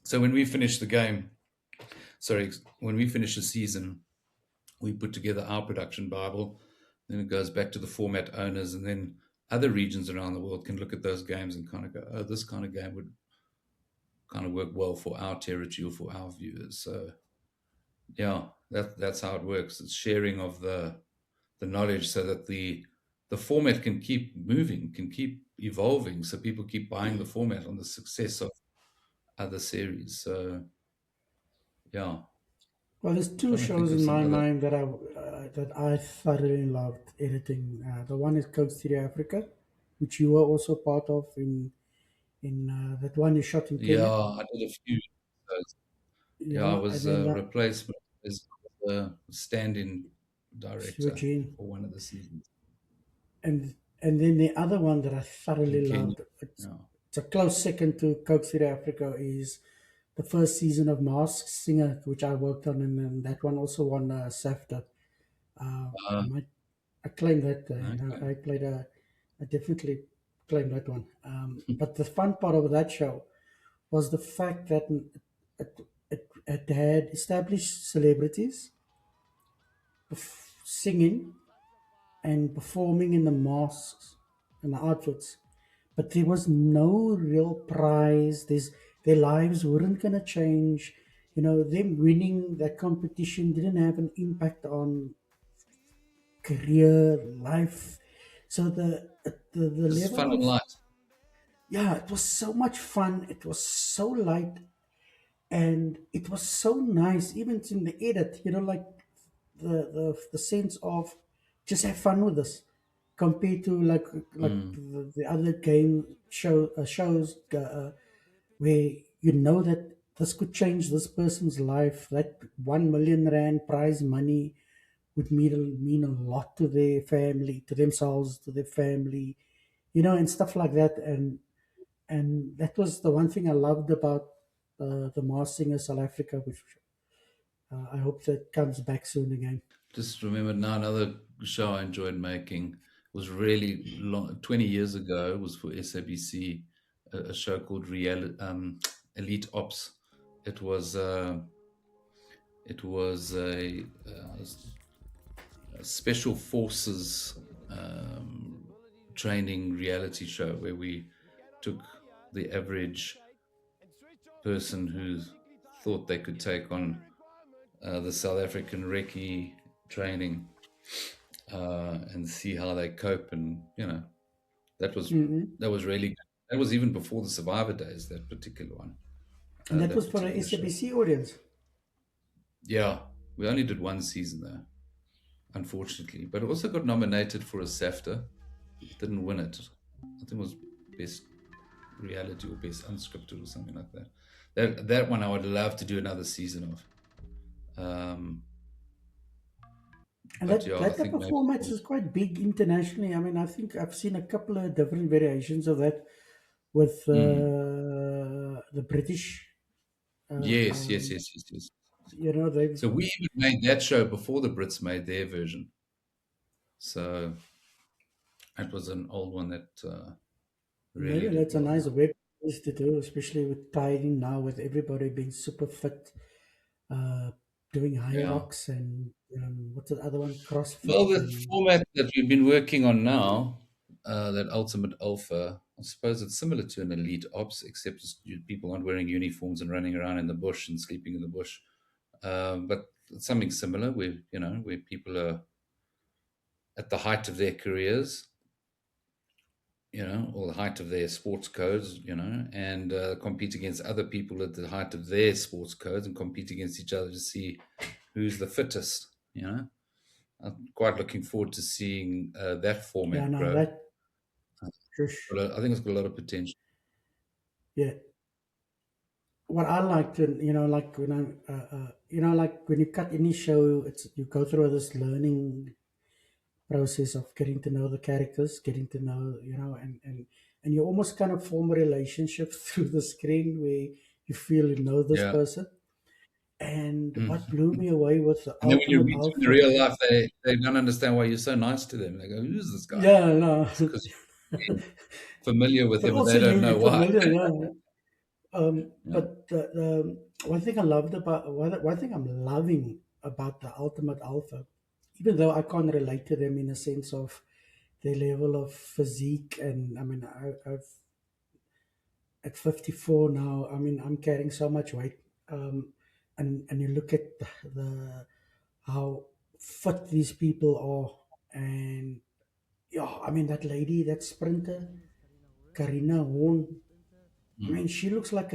So when we finish the game, when we finish the season, we put together our production Bible. Then it goes back to the format owners, and then other regions around the world can look at those games and kind of go, oh, this kind of game would kind of work well for our territory or for our viewers. So yeah, that's how it works. It's sharing of the knowledge so that the format can keep moving, can keep evolving, so people keep buying the format on the success of other series. So yeah, Well, there's two trying to think shows of in some my other. mind that I thoroughly loved editing. The one is Coast City Africa, which you were also part of in that one you shot in Yeah, Kenya. I did a few. Yeah, I Yeah, and was then a replacement as a stand-in director Eugene, for one of the seasons and then the other one that I in thoroughly Kenya. loved. Yeah. It's a close second to Coke City Africa. Is the first season of Masked Singer, which I worked on, and then that one also won SAFTA. I Uh, might I claim that. okay. I played I definitely claim that one. But the fun part of that show was the fact that it had established celebrities singing and performing in the masks and the outfits. but there was no real prize. Their lives weren't going to change. Them winning that competition didn't have an impact on career, life. So the This is level fun and of, light. yeah, it was so much fun. It was so light, and it was so nice, even in the edit. Like the sense of just have fun with this, compared to like Mm, the other shows where that this could change this person's life. That 1 million rand prize money would mean a lot to their family, to themselves, to their family, and stuff like that. And that was the one thing I loved about the Mars Singer South Africa, which I hope that comes back soon again. just remembered now another show I enjoyed making was really long. 20 years ago, it was for SABC, a show called Elite Ops. It was a special forces training reality show where we took the average person who thought they could take on the South African recce training and see how they cope, and that was Hmm. that was really good. That was even before the Survivor days. That particular one, And that that was for a particular show. SABC audience. Yeah, we only did one season though, unfortunately, but it also got nominated for a SAFTA. Didn't win it. I think it was best reality or best unscripted or something like that. That one I would love to do another season of. Um, And but that, yeah, I that type think of maybe formats is quite big internationally. I mean, I think I've seen a couple of different variations of that with mm, the British. Uh, yes, yes, um, yes, yes, yes. they've So we even made that show before the Brits made their version. So it was an old one that really maybe did that's a well. nice Yeah. web series to do, especially with tidying now with everybody being super fit, uh, doing high Yeah. rocks and what's the other one, Well, CrossFit the and format that we've been working on now, that Ultimate Alpha, I suppose it's similar to an Elite Ops, except people aren't wearing uniforms and running around in the bush and sleeping in the bush. But it's something similar where, where people are at the height of their careers, or the height of their sports codes, and compete against other people at the height of their sports codes and compete against each other to see who's the fittest. I'm quite looking forward to seeing that yeah, format no, grow. that shush. But I think it's got a lot of potential. Yeah. What I like to, like when like when you cut any show, it's you go through this learning process of getting to know the characters, getting to know, and you almost kind of form a relationship through the screen where you feel you know this Yeah. person. And Mm. what blew me away with the And then when you Ultimate meet them in Alpha, real life, they don't understand why you're so nice to them. They go, "Who's this guy?" yeah, no, It's because you're familiar with but him and also they don't you know why. familiar, yeah. Yeah. But the one thing I loved about one thing I'm loving about the Ultimate Alpha, even though I can't relate to them in a sense of their level of physique, and I mean, I've at 54 now. I mean, I'm carrying so much weight, and you look at the how fit these people are, and yeah, I mean that lady, that sprinter, Karina Horn. I Mm. mean, she looks like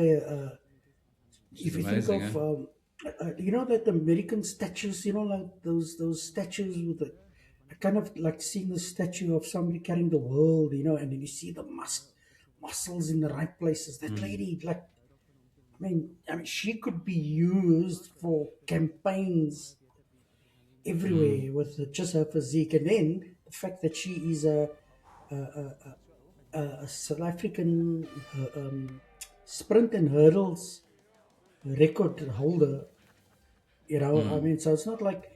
She's if you think amazing, eh? of that American statues, like those statues with the I kind of like seeing the statue of somebody carrying the world, and then you see the muscles in the right places. That Mm. lady, like, I mean, she could be used for campaigns Mm. everywhere with just her physique, and then the fact that she is a South African sprint and hurdles record holder. I Mm. mean, so it's not like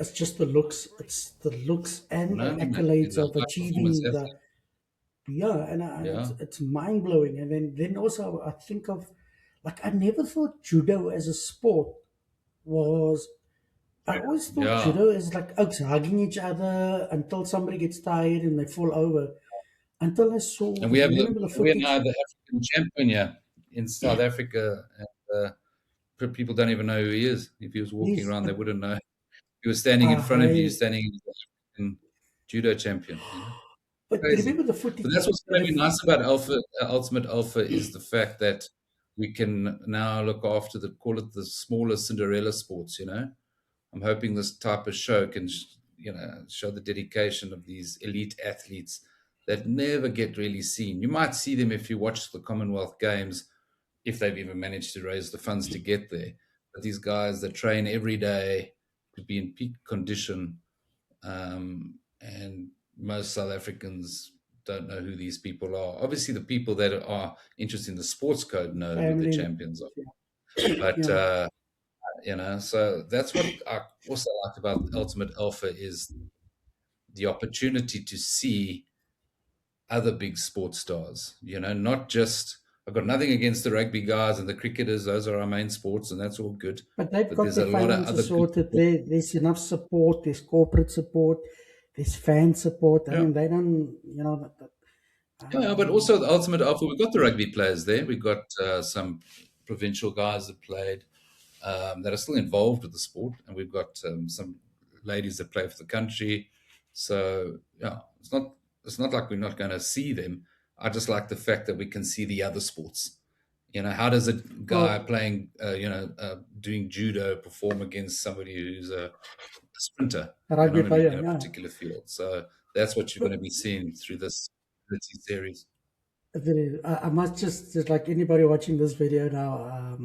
it's just the looks; it's the looks and the No, no, she's accolades a of high performance achieving the athlete. yeah, and Yeah. it's mind blowing. And then also I think of like I never thought judo as a sport was. I always thought Yeah. judo is like oaks hugging each other until somebody gets tired and they fall over. until I saw. And If you we remember the we're now footage, the African champion here in South Africa. And, people don't even know who he is. If he was walking he's around, they a, wouldn't know. He was standing in a front of you, high. standing as the African judo champion. But Crazy. remember the But footage that's what's that going to be nice about Ultimate Alpha is the fact that we can now look after call it the smaller Cinderella sports. I'm hoping this type of show can, show the dedication of these elite athletes that never get really seen. You might see them if you watch the Commonwealth Games, if they've even managed to raise the funds to get there. But these guys that train every day to be in peak condition, and most South Africans don't know who these people are. Obviously, the people that are interested in the sports code know who the family, champions are. yeah, But yeah. so that's what I also like about Ultimate Alpha is the opportunity to see other big sports stars. Not just I've got nothing against the rugby guys and the cricketers; those are our main sports, and that's all good. But they've But got there's their a lot of other finances good sorted. sports. There's enough support. There's corporate support. There's fan support. I Yeah. mean, they don't, Yeah, but also the Ultimate Alpha, we've got the rugby players there. We've got some provincial guys that played that are still involved with the sport, and we've got some ladies that play for the country. So yeah, it's not like we're not going to see them. I just like the fact that we can see the other sports. How does a guy well, playing, doing judo perform against somebody who's a sprinter, a rugby in player, a yeah. particular field? So that's what you're But going to be seeing through this series. I must just like anybody watching this video now,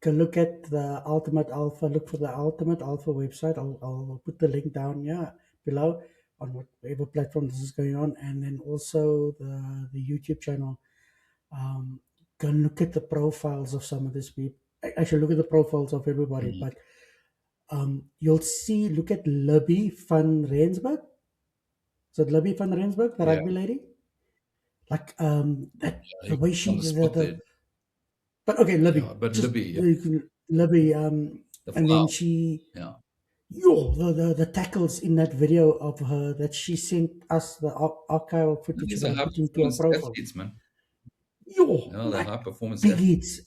can look at the Ultimate Alpha. Look for the Ultimate Alpha website. I'll put the link down here below on whatever platform this is going on, and then also the YouTube channel. Um, go and look at the profiles of some of these people. Actually, look at the profiles of everybody. Mhm. But you'll see. Look at Libby van Rensburg. So Libby van Rensburg, the Yeah, rugby lady. Like that the you way on she the spot the there. but okay, Libby, Yeah, but just Libby, yeah, Libby, the and then flower. she, Yeah, yo, the tackles in that video of her that she sent us the archival and footage these that are I high put into our performance profile. athletes, man. Yo, They're like high performance big athletes. hits.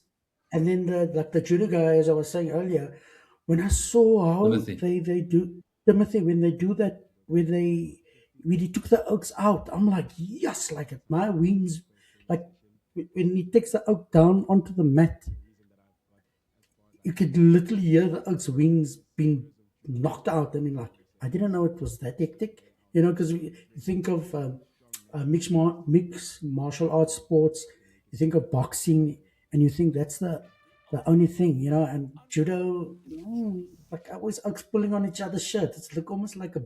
And then the judo guy, as I was saying earlier, when I saw how Timothy. they do Timothy, when they do that, when he took the oaks out, I'm like, yes, like my wings, like when he takes the oak down onto the mat, you could literally hear the oak's wings being knocked out. I mean, like, I didn't know it was that hectic, because you think of mixed martial arts sports, you think of boxing, and you think that's the only thing, and judo, like always oaks pulling on each other's shirt. It's like almost like a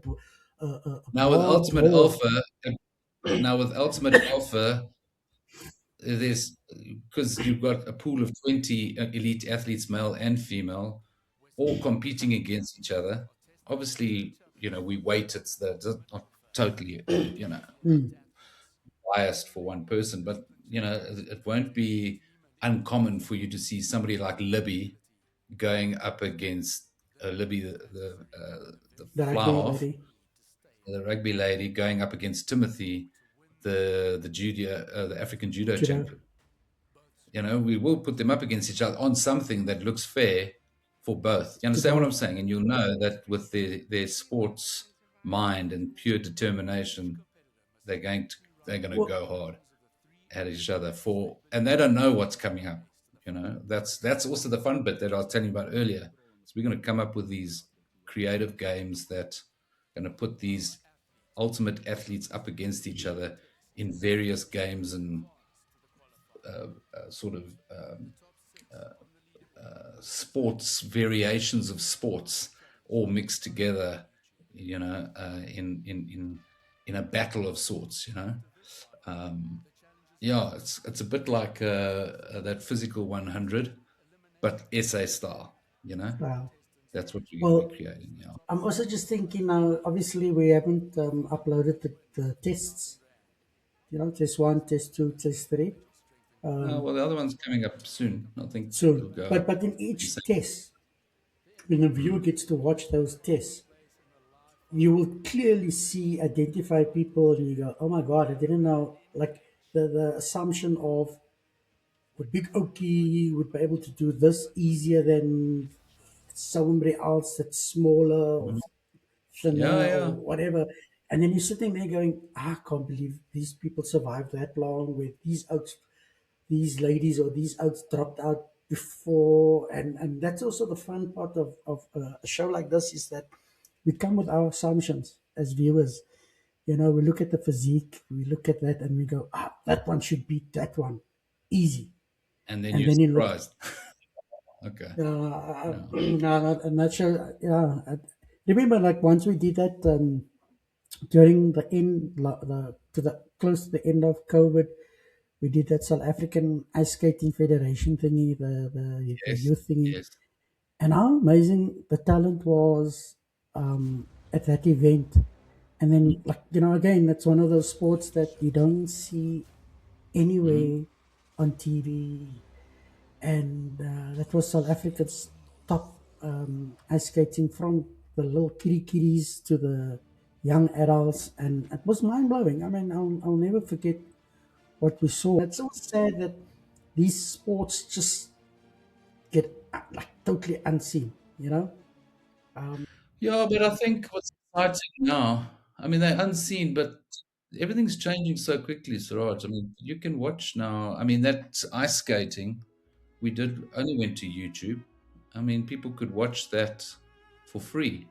Now with bar Ultimate brawl. Alpha, now with Ultimate Alpha, there's because you've got a pool of 20 elite athletes, male and female, all competing against each other. Obviously, we weight it's not totally, Mm, biased for one person, but it won't be uncommon for you to see somebody like Libby going up against Libby, the the fly rugby half, lady, the rugby lady, going up against Timothy, the African judo judo, champion. We will put them up against each other on something that looks fair for both. You to understand what I'm both. saying? And you'll know that with their sports mind and pure determination, they're going to Well, go hard at each other and they don't know what's coming up. That's also the fun bit that I was telling you about earlier. So we're going to come up with these creative games that are going to put these ultimate athletes up against each other in various games and sort of sports variations of sports all mixed together, in a battle of sorts. Yeah, it's a bit like that physical 100, but SA style. wow. That's what you're going to Well, be creating. Yeah. I'm also just thinking now, obviously, we haven't uploaded the tests, test one, test two, test three. Well, the other one's coming up soon. I think it'll Soon. go But up but in pretty each soon. test, when a viewer gets to watch those tests, you will clearly identify people, and you go, "Oh my God, I didn't know." like the assumption of would Big Okie would be able to do this easier than somebody else that's smaller or Mhm. Yeah, thinner or yeah. whatever. And then you're sitting there going, I can't believe these people survived that long with these oaks, these ladies or these oaks dropped out before. And that's also the fun part of a show like this is that we come with our assumptions as viewers. You know, we look at the physique, we look at that and we go, that one should beat that one. Easy. And then And you're then you look, surprised. Okay. Yeah. I'm not sure. Yeah, I remember like once we did that during the end, the to the close to the end of COVID, we did that South African Ice Skating Federation thingy, the Yes. youth thingy, Yes. and how amazing the talent was at that event. And then, like again, that's one of those sports that you don't see Mm-hmm. anywhere on TV, and that was South Africa's top ice skating from the little kiddies to the young adults, and it was mind blowing. I mean, I'll never forget what we saw. It's so sad that these sports just get like totally unseen, you know? Yeah, but I think what's exciting now, I mean, they're unseen, but everything's changing so quickly, Siraj. I mean, you can watch now. I mean, that ice skating we did only went to YouTube. I mean, people could watch that for free.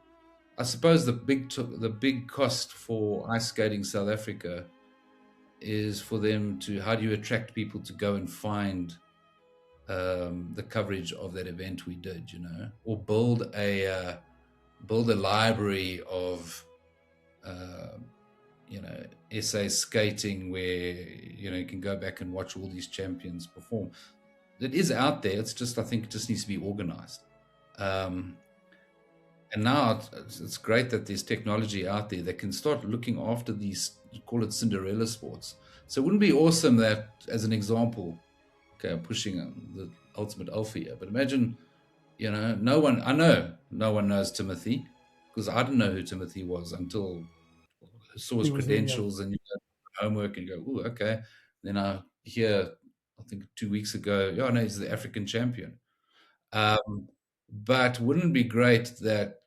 I suppose the big cost for ice skating South Africa is for them to how do you attract people to go and find the coverage of that event we did, or build a library of uh, SA skating where you can go back and watch all these champions perform. It is out there. It's just I think it just needs to be organized. Um, and now it's great that there's technology out there that can start looking after these, call it Cinderella sports. So it wouldn't be awesome that, as an example, okay, I'm pushing the ultimate alpha here, but imagine, I know no one knows Timothy because I didn't know who Timothy was until I saw his He was there, yeah. credentials and you go homework and you go, oh, okay. Then I hear, I think 2 weeks ago, yeah, no, he's the African champion. But wouldn't it be great that,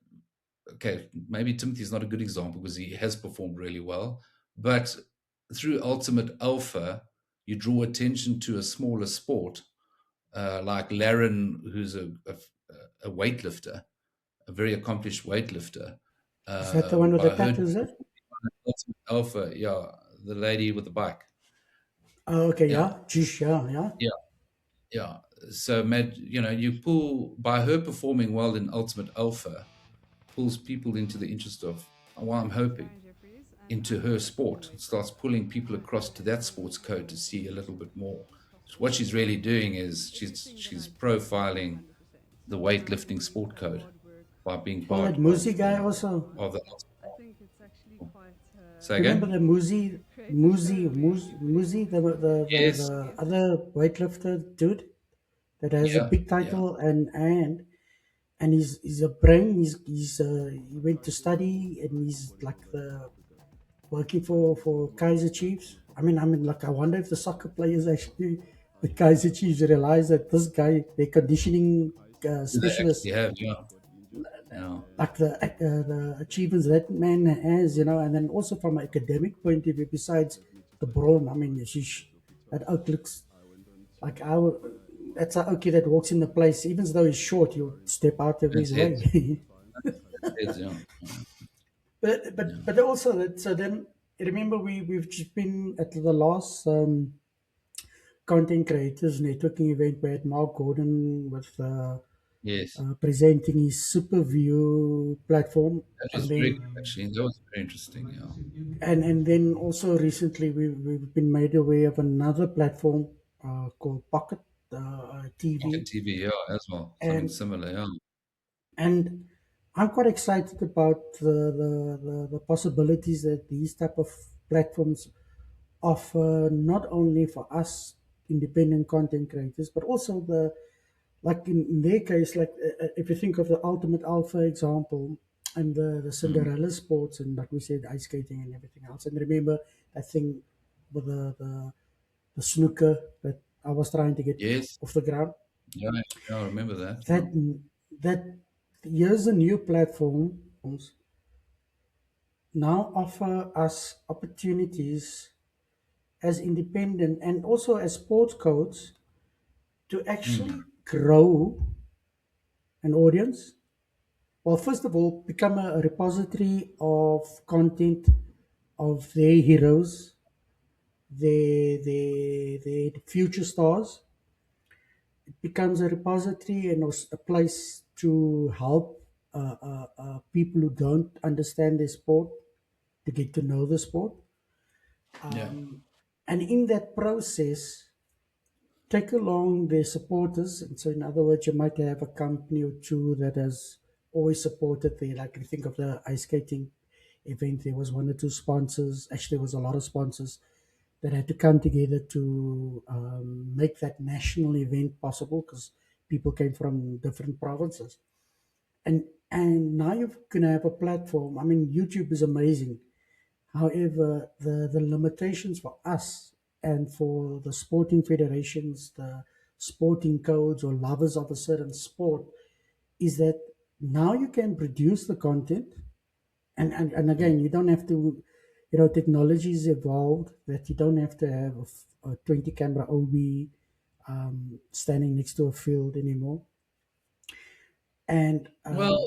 okay, maybe Timothy's not a good example because he has performed really well, but through Ultimate Alpha, you draw attention to a smaller sport like Laren, who's a weightlifter, a very accomplished weightlifter. Is that the one with the By her tattoos there? Ultimate Alpha, yeah, the lady with the bike. Oh, okay, Yeah, yeah. Geez, yeah, yeah. yeah, yeah. So, you pull by her performing well in Ultimate Alpha, pulls people into the interest of, well, I'm hoping, into her sport. It starts pulling people across to that sports code to see a little bit more. So what she's really doing is she's profiling the weightlifting sport code by being Well, part that Muzi guy also. of the. Say Remember again? the Muzi, Yes. the other weightlifter dude that has a Yeah. big Yeah. title and he's a brain. He went to study and he's like the working for Kaiser Chiefs. I mean, like I wonder if the soccer players actually the Kaiser Chiefs realize that this guy, their conditioning Do they specialist, actually have? Yeah. Yeah. like the achievements that man has, and then also from an academic point of view, besides the brawn, I mean, that oak looks like that's an oakie that walks in the place, even though he's short, he'll step out of That's his it. way. That's it. Yeah. but Yeah. but but also that so then remember we've just been at the last content creators networking event where Mark Gordon with Yes. presenting his Supaview platform, That and was very then good, actually. That was very interesting. Yeah. and then also recently we've been made aware of another platform called Pocket Pocket TV, TV, yeah, as well. Something and similar. Yeah. and I'm quite excited about the possibilities that these type of platforms offer, not only for us independent content creators, but also like in their case, like if you think of the Ultimate Alpha example and the Mhm. Cinderella sports and like we said, ice skating and everything else. And remember that thing the snooker that I was trying to get Yes. off the ground. Yeah, yeah, I remember that. Yeah. That here's a new platforms now offer us opportunities as independent and also as sports coach to actually Mm. grow an audience. Well, first of all, become a repository of content of their heroes, their future stars. It becomes a repository and a place to help people who don't understand the sport to get to know the sport. Yeah. And in that process, take along their supporters. And so, in other words, you might have a company or two that has always supported the, like, you think of the ice skating event, there was one or two sponsors. Actually, there was a lot of sponsors that had to come together to make that national event possible because people came from different provinces. And now you're going to have a platform. I mean, YouTube is amazing. However, the limitations for us and for the sporting federations, the sporting codes or lovers of a certain sport, is that now you can produce the content. And Mm. again, you don't have to, technology is evolved that you don't have to have a 20 camera OB standing next to a field anymore. And Well,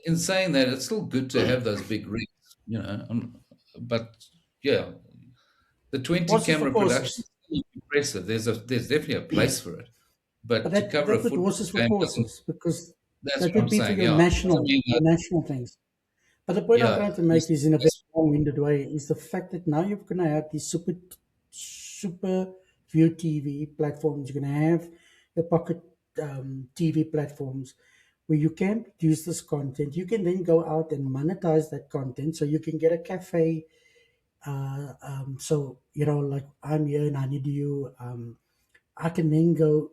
in saying that, it's still good to have those big rigs, but yeah, the 20 horses for camera production courses. is still impressive. There's definitely a place for it, but But to cover a that with football horses for game doesn't. courses, because That's that what would I'm be for saying. Yeah, it doesn't mean your that. national things. But the point I'm Yeah, trying to make is in a very that's, long-winded way is the fact that now you're going to have these super view TV platforms. You're going to have the pocket TV platforms where you can produce this content. You can then go out and monetize that content, so you can get a cafe. So like I'm here and I need you. I can then go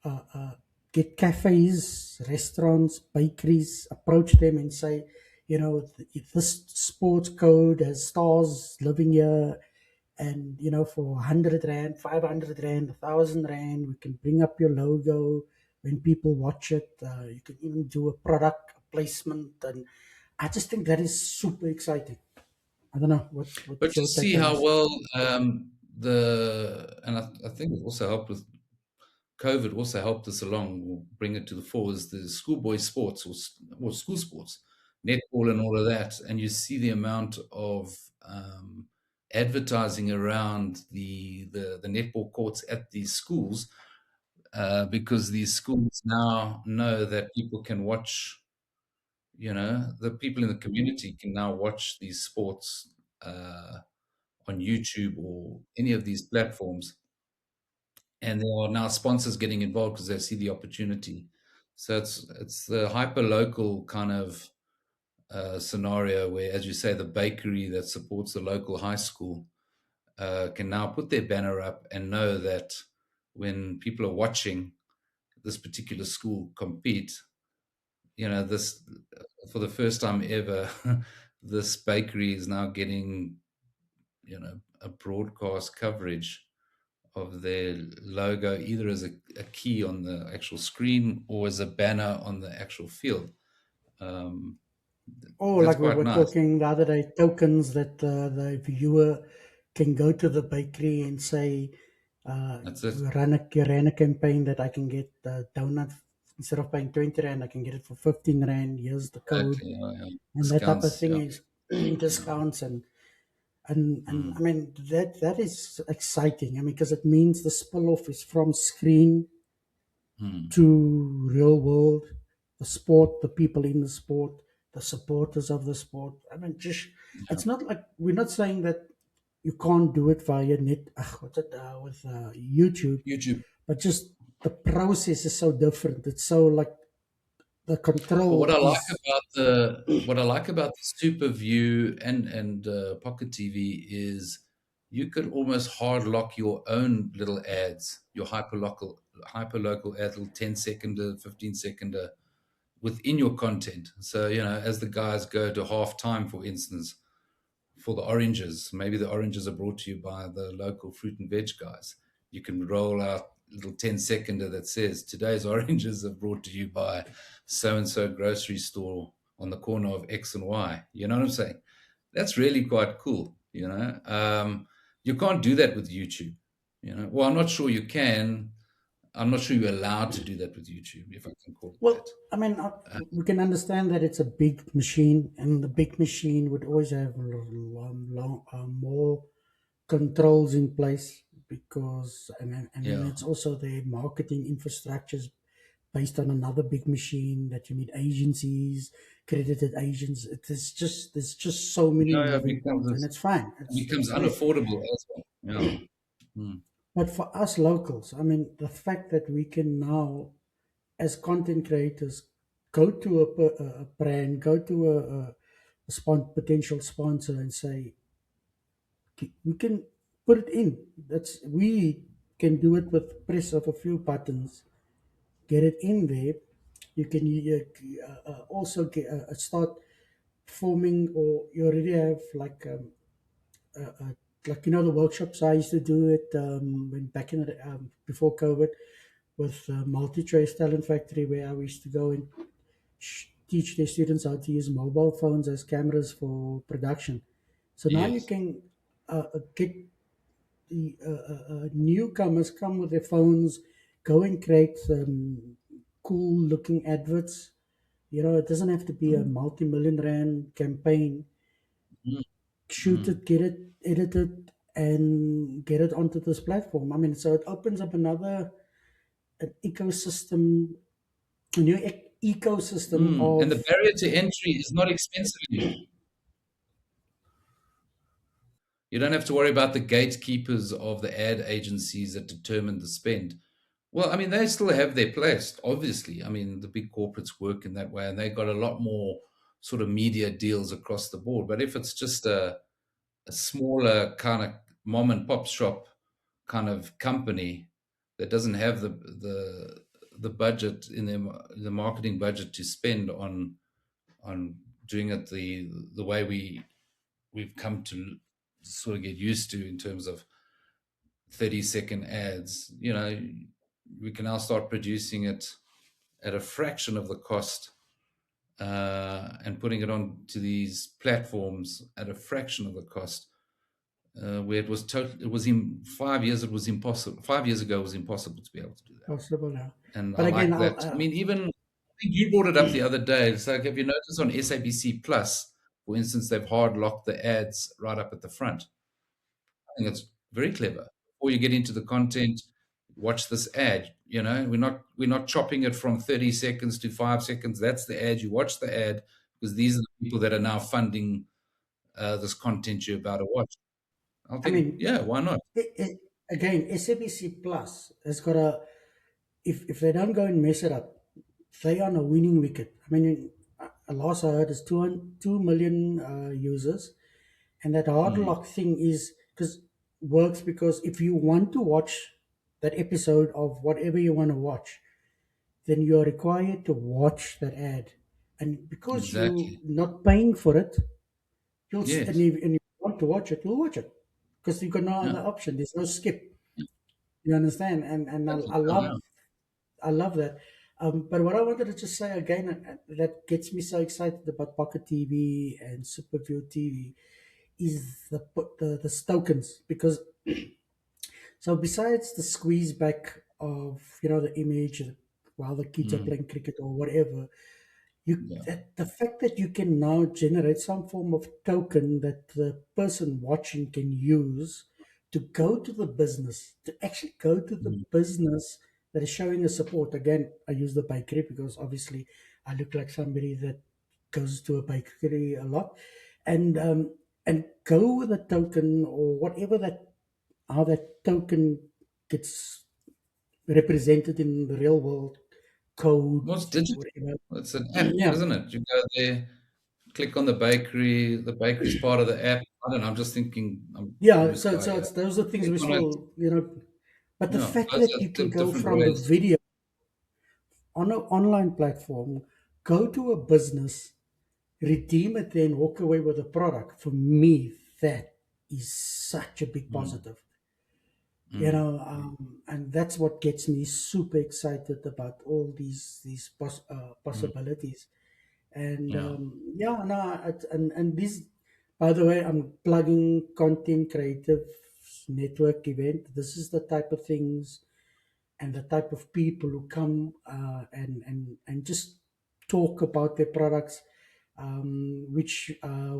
uh, uh, get cafes, restaurants, bakeries, approach them and say, if this sports code has stars living here, and for 100 rand, 500 rand, 1,000 rand, we can bring up your logo when people watch it. You can even do a product placement, and I just think that is super exciting. I don't know but what's to your see take on how this. well I think it also helped with COVID. Also helped us along, or bring it to the fore, is the schoolboy sports or school sports, netball and all of that, and you see the amount of advertising around the netball courts at these schools, because these schools now know that people can watch. The people in the community can now watch these sports uh, on YouTube or any of these platforms, and there are now sponsors getting involved because they see the opportunity. So it's the hyper local kind of scenario where, as you say, the bakery that supports the local high school can now put their banner up and know that when people are watching this particular school compete, this for the first time ever, this bakery is now getting a broadcast coverage of their logo, either as a key on the actual screen or as a banner on the actual field. Um, Oh, that's like we quite were nice. talking the other day, tokens that the viewer can go to the bakery and say, That's it. you ran a campaign that I can get the donut instead of paying 20 rand, I can get it for 15 rand. Here's the code, Exactly. Yeah, yeah. and that type of Discounts. thing Yeah. is Yeah. discounts and I Mm, mean that is exciting. I mean, because it means the spill off is from screen mm, to real world, the sport, the people in the sport, the supporters of the sport. I mean, just yeah. it's not like we're not saying that you can't do it via net, what's it, with YouTube, YouTube. but just the process is so different. It's so like the But control is. what I like about the Superview and Pocket TV is you could almost hard lock your own little ads, your hyperlocal ad, little 10-seconder, 15-seconder within your content. So, as the guys go to half time, for instance, for the oranges. Maybe the oranges are brought to you by the local fruit and veg guys. You can roll out a little 10-seconder that says, today's oranges are brought to you by so-and-so grocery store on the corner of X and Y. You know what I'm saying? That's really quite cool, you know. You can't do that with YouTube, you know. Well, I'm not sure you can. I'm not sure you're allowed to do that with YouTube, if I can call it Well, that. I mean, we can understand that it's a big machine, and the big machine would always have more controls in place because, and then Yeah. it's also the marketing infrastructures based on another big machine that you need agencies, credited agents. There's just so many Yeah, moving parts, and it's fine. it becomes It's there. unaffordable as well. Yeah. Mm. But for us locals, I mean, the fact that we can now, as content creators, go to a brand, go to potential sponsor and say, we can put it in. We can do it with press of a few buttons, get it in there. You can also start forming, or you already have like the workshops I used to do it when back in the, before COVID with Multi Trace Talent Factory, where I used to go and teach their students how to use mobile phones as cameras for production. So now you Yes. can get the newcomers come with their phones, go and create cool looking adverts. It doesn't have to be a Mm. multi-million rand campaign. Mm. Shoot Mm. it, get it edited, and get it onto this platform. I mean, so it opens up an ecosystem, a new ecosystem Mm. And of. the barrier to entry is not expensive anymore. You don't have to worry about the gatekeepers of the ad agencies that determine the spend. Well, I mean, they still have their place, obviously. I mean, the big corporates work in that way, and they got a lot more sort of media deals across the board. But if it's just a smaller kind of mom and pop shop kind of company that doesn't have the budget in the marketing budget to spend on doing it the way we've come to sort of get used to in terms of 30-second ads, you know, we can now start producing it at a fraction of the cost, and putting it on to these platforms at a fraction of the cost, where it was in 5 years, it was impossible. 5 years ago, it was impossible to be able to do that. Possible now. And I But again, like that. I mean, even I think you brought it up the other day. It's like, have you noticed on SABC Plus, for instance, they've hard locked the ads right up at the front. I think it's very clever. Before you get into the content, watch this ad. You know, we're not chopping it from 30 seconds to 5 seconds. That's the ad. You watch the ad because these are the people that are now funding this content you're about to watch. I'll I think, mean, yeah, why not? again, SABC Plus has got a. If they don't go and mess it up, they are on a winning wicket. I mean, last I heard is 2 million users, and that hard Mm, lock thing is because works because if you want to watch that episode of whatever you want to watch, then you are required to watch that ad, and because you're exactly. not paying for it, Yes. and you want to watch it, you'll watch it because you've got no Yeah. other option. There's no skip. You understand? And Exactly. I Yeah. love I love that. But what I wanted to just say again, that gets me so excited about Pocket TV and Supaview TV is the tokens, because so besides the squeeze back of the image while the kids are Mm, playing cricket or whatever, yeah. the fact that you can now generate some form of token that the person watching can use to go to the business, to actually go to the Mm, business that is showing us support. Again, I use the bakery because obviously I look like somebody that goes to a bakery a lot, and go with a token or whatever that how that token gets represented in the real world, well, it's codes, digital. whatever. It's an app, Yeah. isn't it? You go there, click on the bakery. The bakery's part of the app. I don't know. I'm just thinking. I'm Yeah, blue so sky so here. it's those are things Click we on it. still, but the Yeah, fact those that are you can go different from the ways. video on an online platform, go to a business, redeem it, then walk away with a product. For me, that is such a big Mm, positive, mm, and that's what gets me super excited about all these mm. possibilities. And Yeah, yeah, no, and this, by the way, I'm plugging Content Creative Network event. This is the type of things and the type of people who come and just talk about their products, which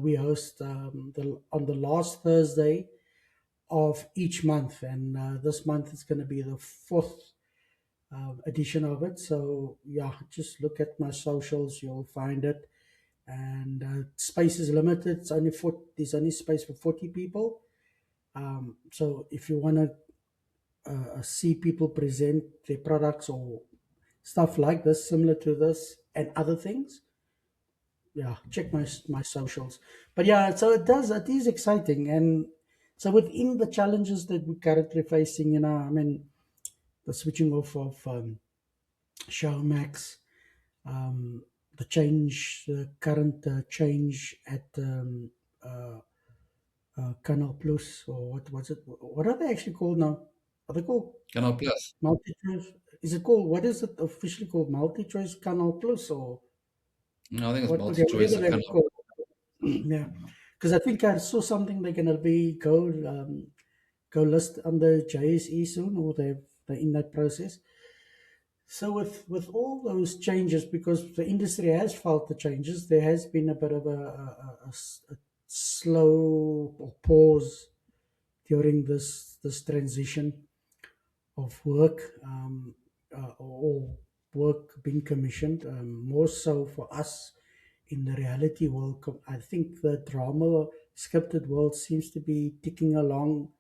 we host on the last Thursday of each month, and this month is going to be the fourth edition of it. So yeah, just look at my socials, you'll find it. And space is limited. It's only there's only space for 40 people. So if you want to see people present their products or stuff like this, similar to this and other things, yeah, check my socials. But yeah, so it is exciting. And so within the challenges that we're currently facing, I mean, the switching off of Showmax, um, the current change at uh, Canal Plus, or what was it? What are they actually called now? Are they called Canal Plus. multi choice? Is it called, what is it officially called? Multi choice Canal Plus, or No, I think it's what? Okay, multi-choice whatever at they were Canal. called. Yeah, because I think I saw something they're gonna be go list under JSE soon, or they're in that process. So with all those changes, because the industry has felt the changes, there has been a bit of a slow or pause during this transition of work, or work being commissioned. More so for us in the reality world, I think the drama scripted world seems to be ticking along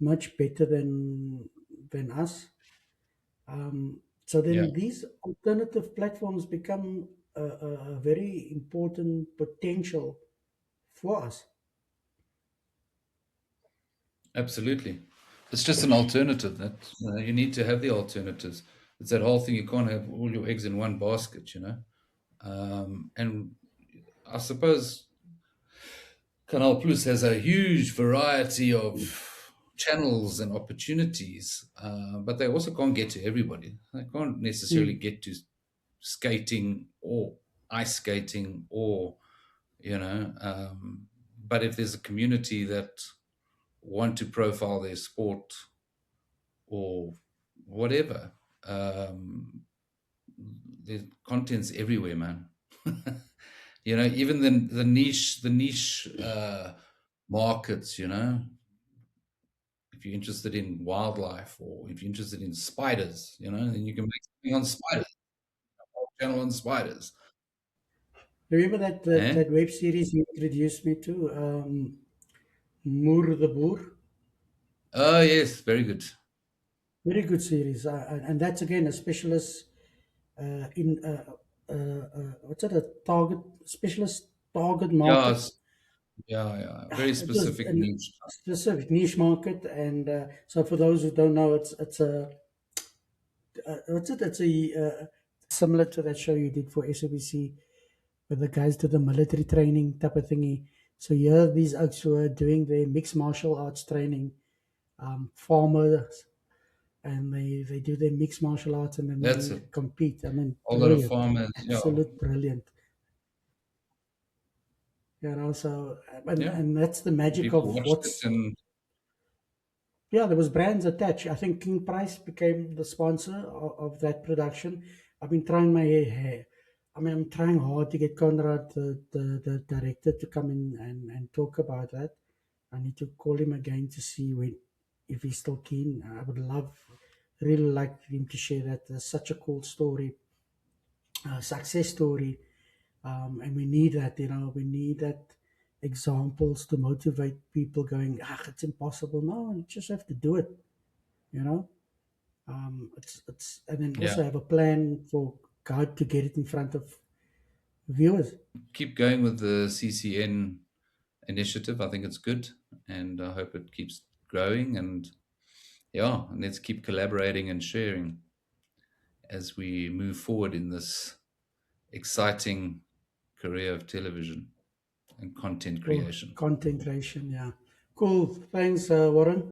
much better than us. So Yeah, then these alternative platforms become a very important potential for us. absolutely. It's just an alternative that you need to have the alternatives. It's that whole thing. You can't have all your eggs in one basket, you know. And I suppose Canal Plus has a huge variety of channels and opportunities, but they also can't get to everybody. They can't necessarily Mm, get to skating or ice skating or, you know, but if there's a community that want to profile their sport or whatever, um, the content's everywhere, man. You know, even the niche markets, you know, if you're interested in wildlife or if you're interested in spiders, you know, then you can make something on spiders, a whole channel on spiders. remember that Eh? web series you introduced me to, Moor the Boer? Oh yes, very good. Very good series, and that's again a specialist in what's it? A target specialist target Yeah, market. yeah. Very It was specific a niche. specific niche market, and so for those who don't know, it's a what's it? It's a similar to that show you did for SABC, where the guys do the military training type of thingy. So here, these oaks who are doing their mixed martial arts training, farmers, and they do their mixed martial arts, and then That's they it. compete. I mean, A lot of brilliant, farmers. Yeah, absolute brilliant. So yeah. and that's the magic People of watched it, what's. and Yeah, there was brands attached. I think King Price became the sponsor of that production. I've been trying my hair. I mean, I'm trying hard to get Conrad, the director, to come in and talk about that. I need to call him again to see if he's still keen. I would really like him to share that. There's such a cool story, success story, and we need that. We need that examples to motivate people. Going, it's impossible. No, you just have to do it. You know, it's and then yeah, also have a plan for God to get it in front of viewers. keep going with the CCN initiative. I think it's good, and I hope it keeps growing. And yeah, and let's keep collaborating and sharing as we move forward in this exciting career of television. and content Cool. creation. Content creation, yeah. Cool. Thanks, Warren.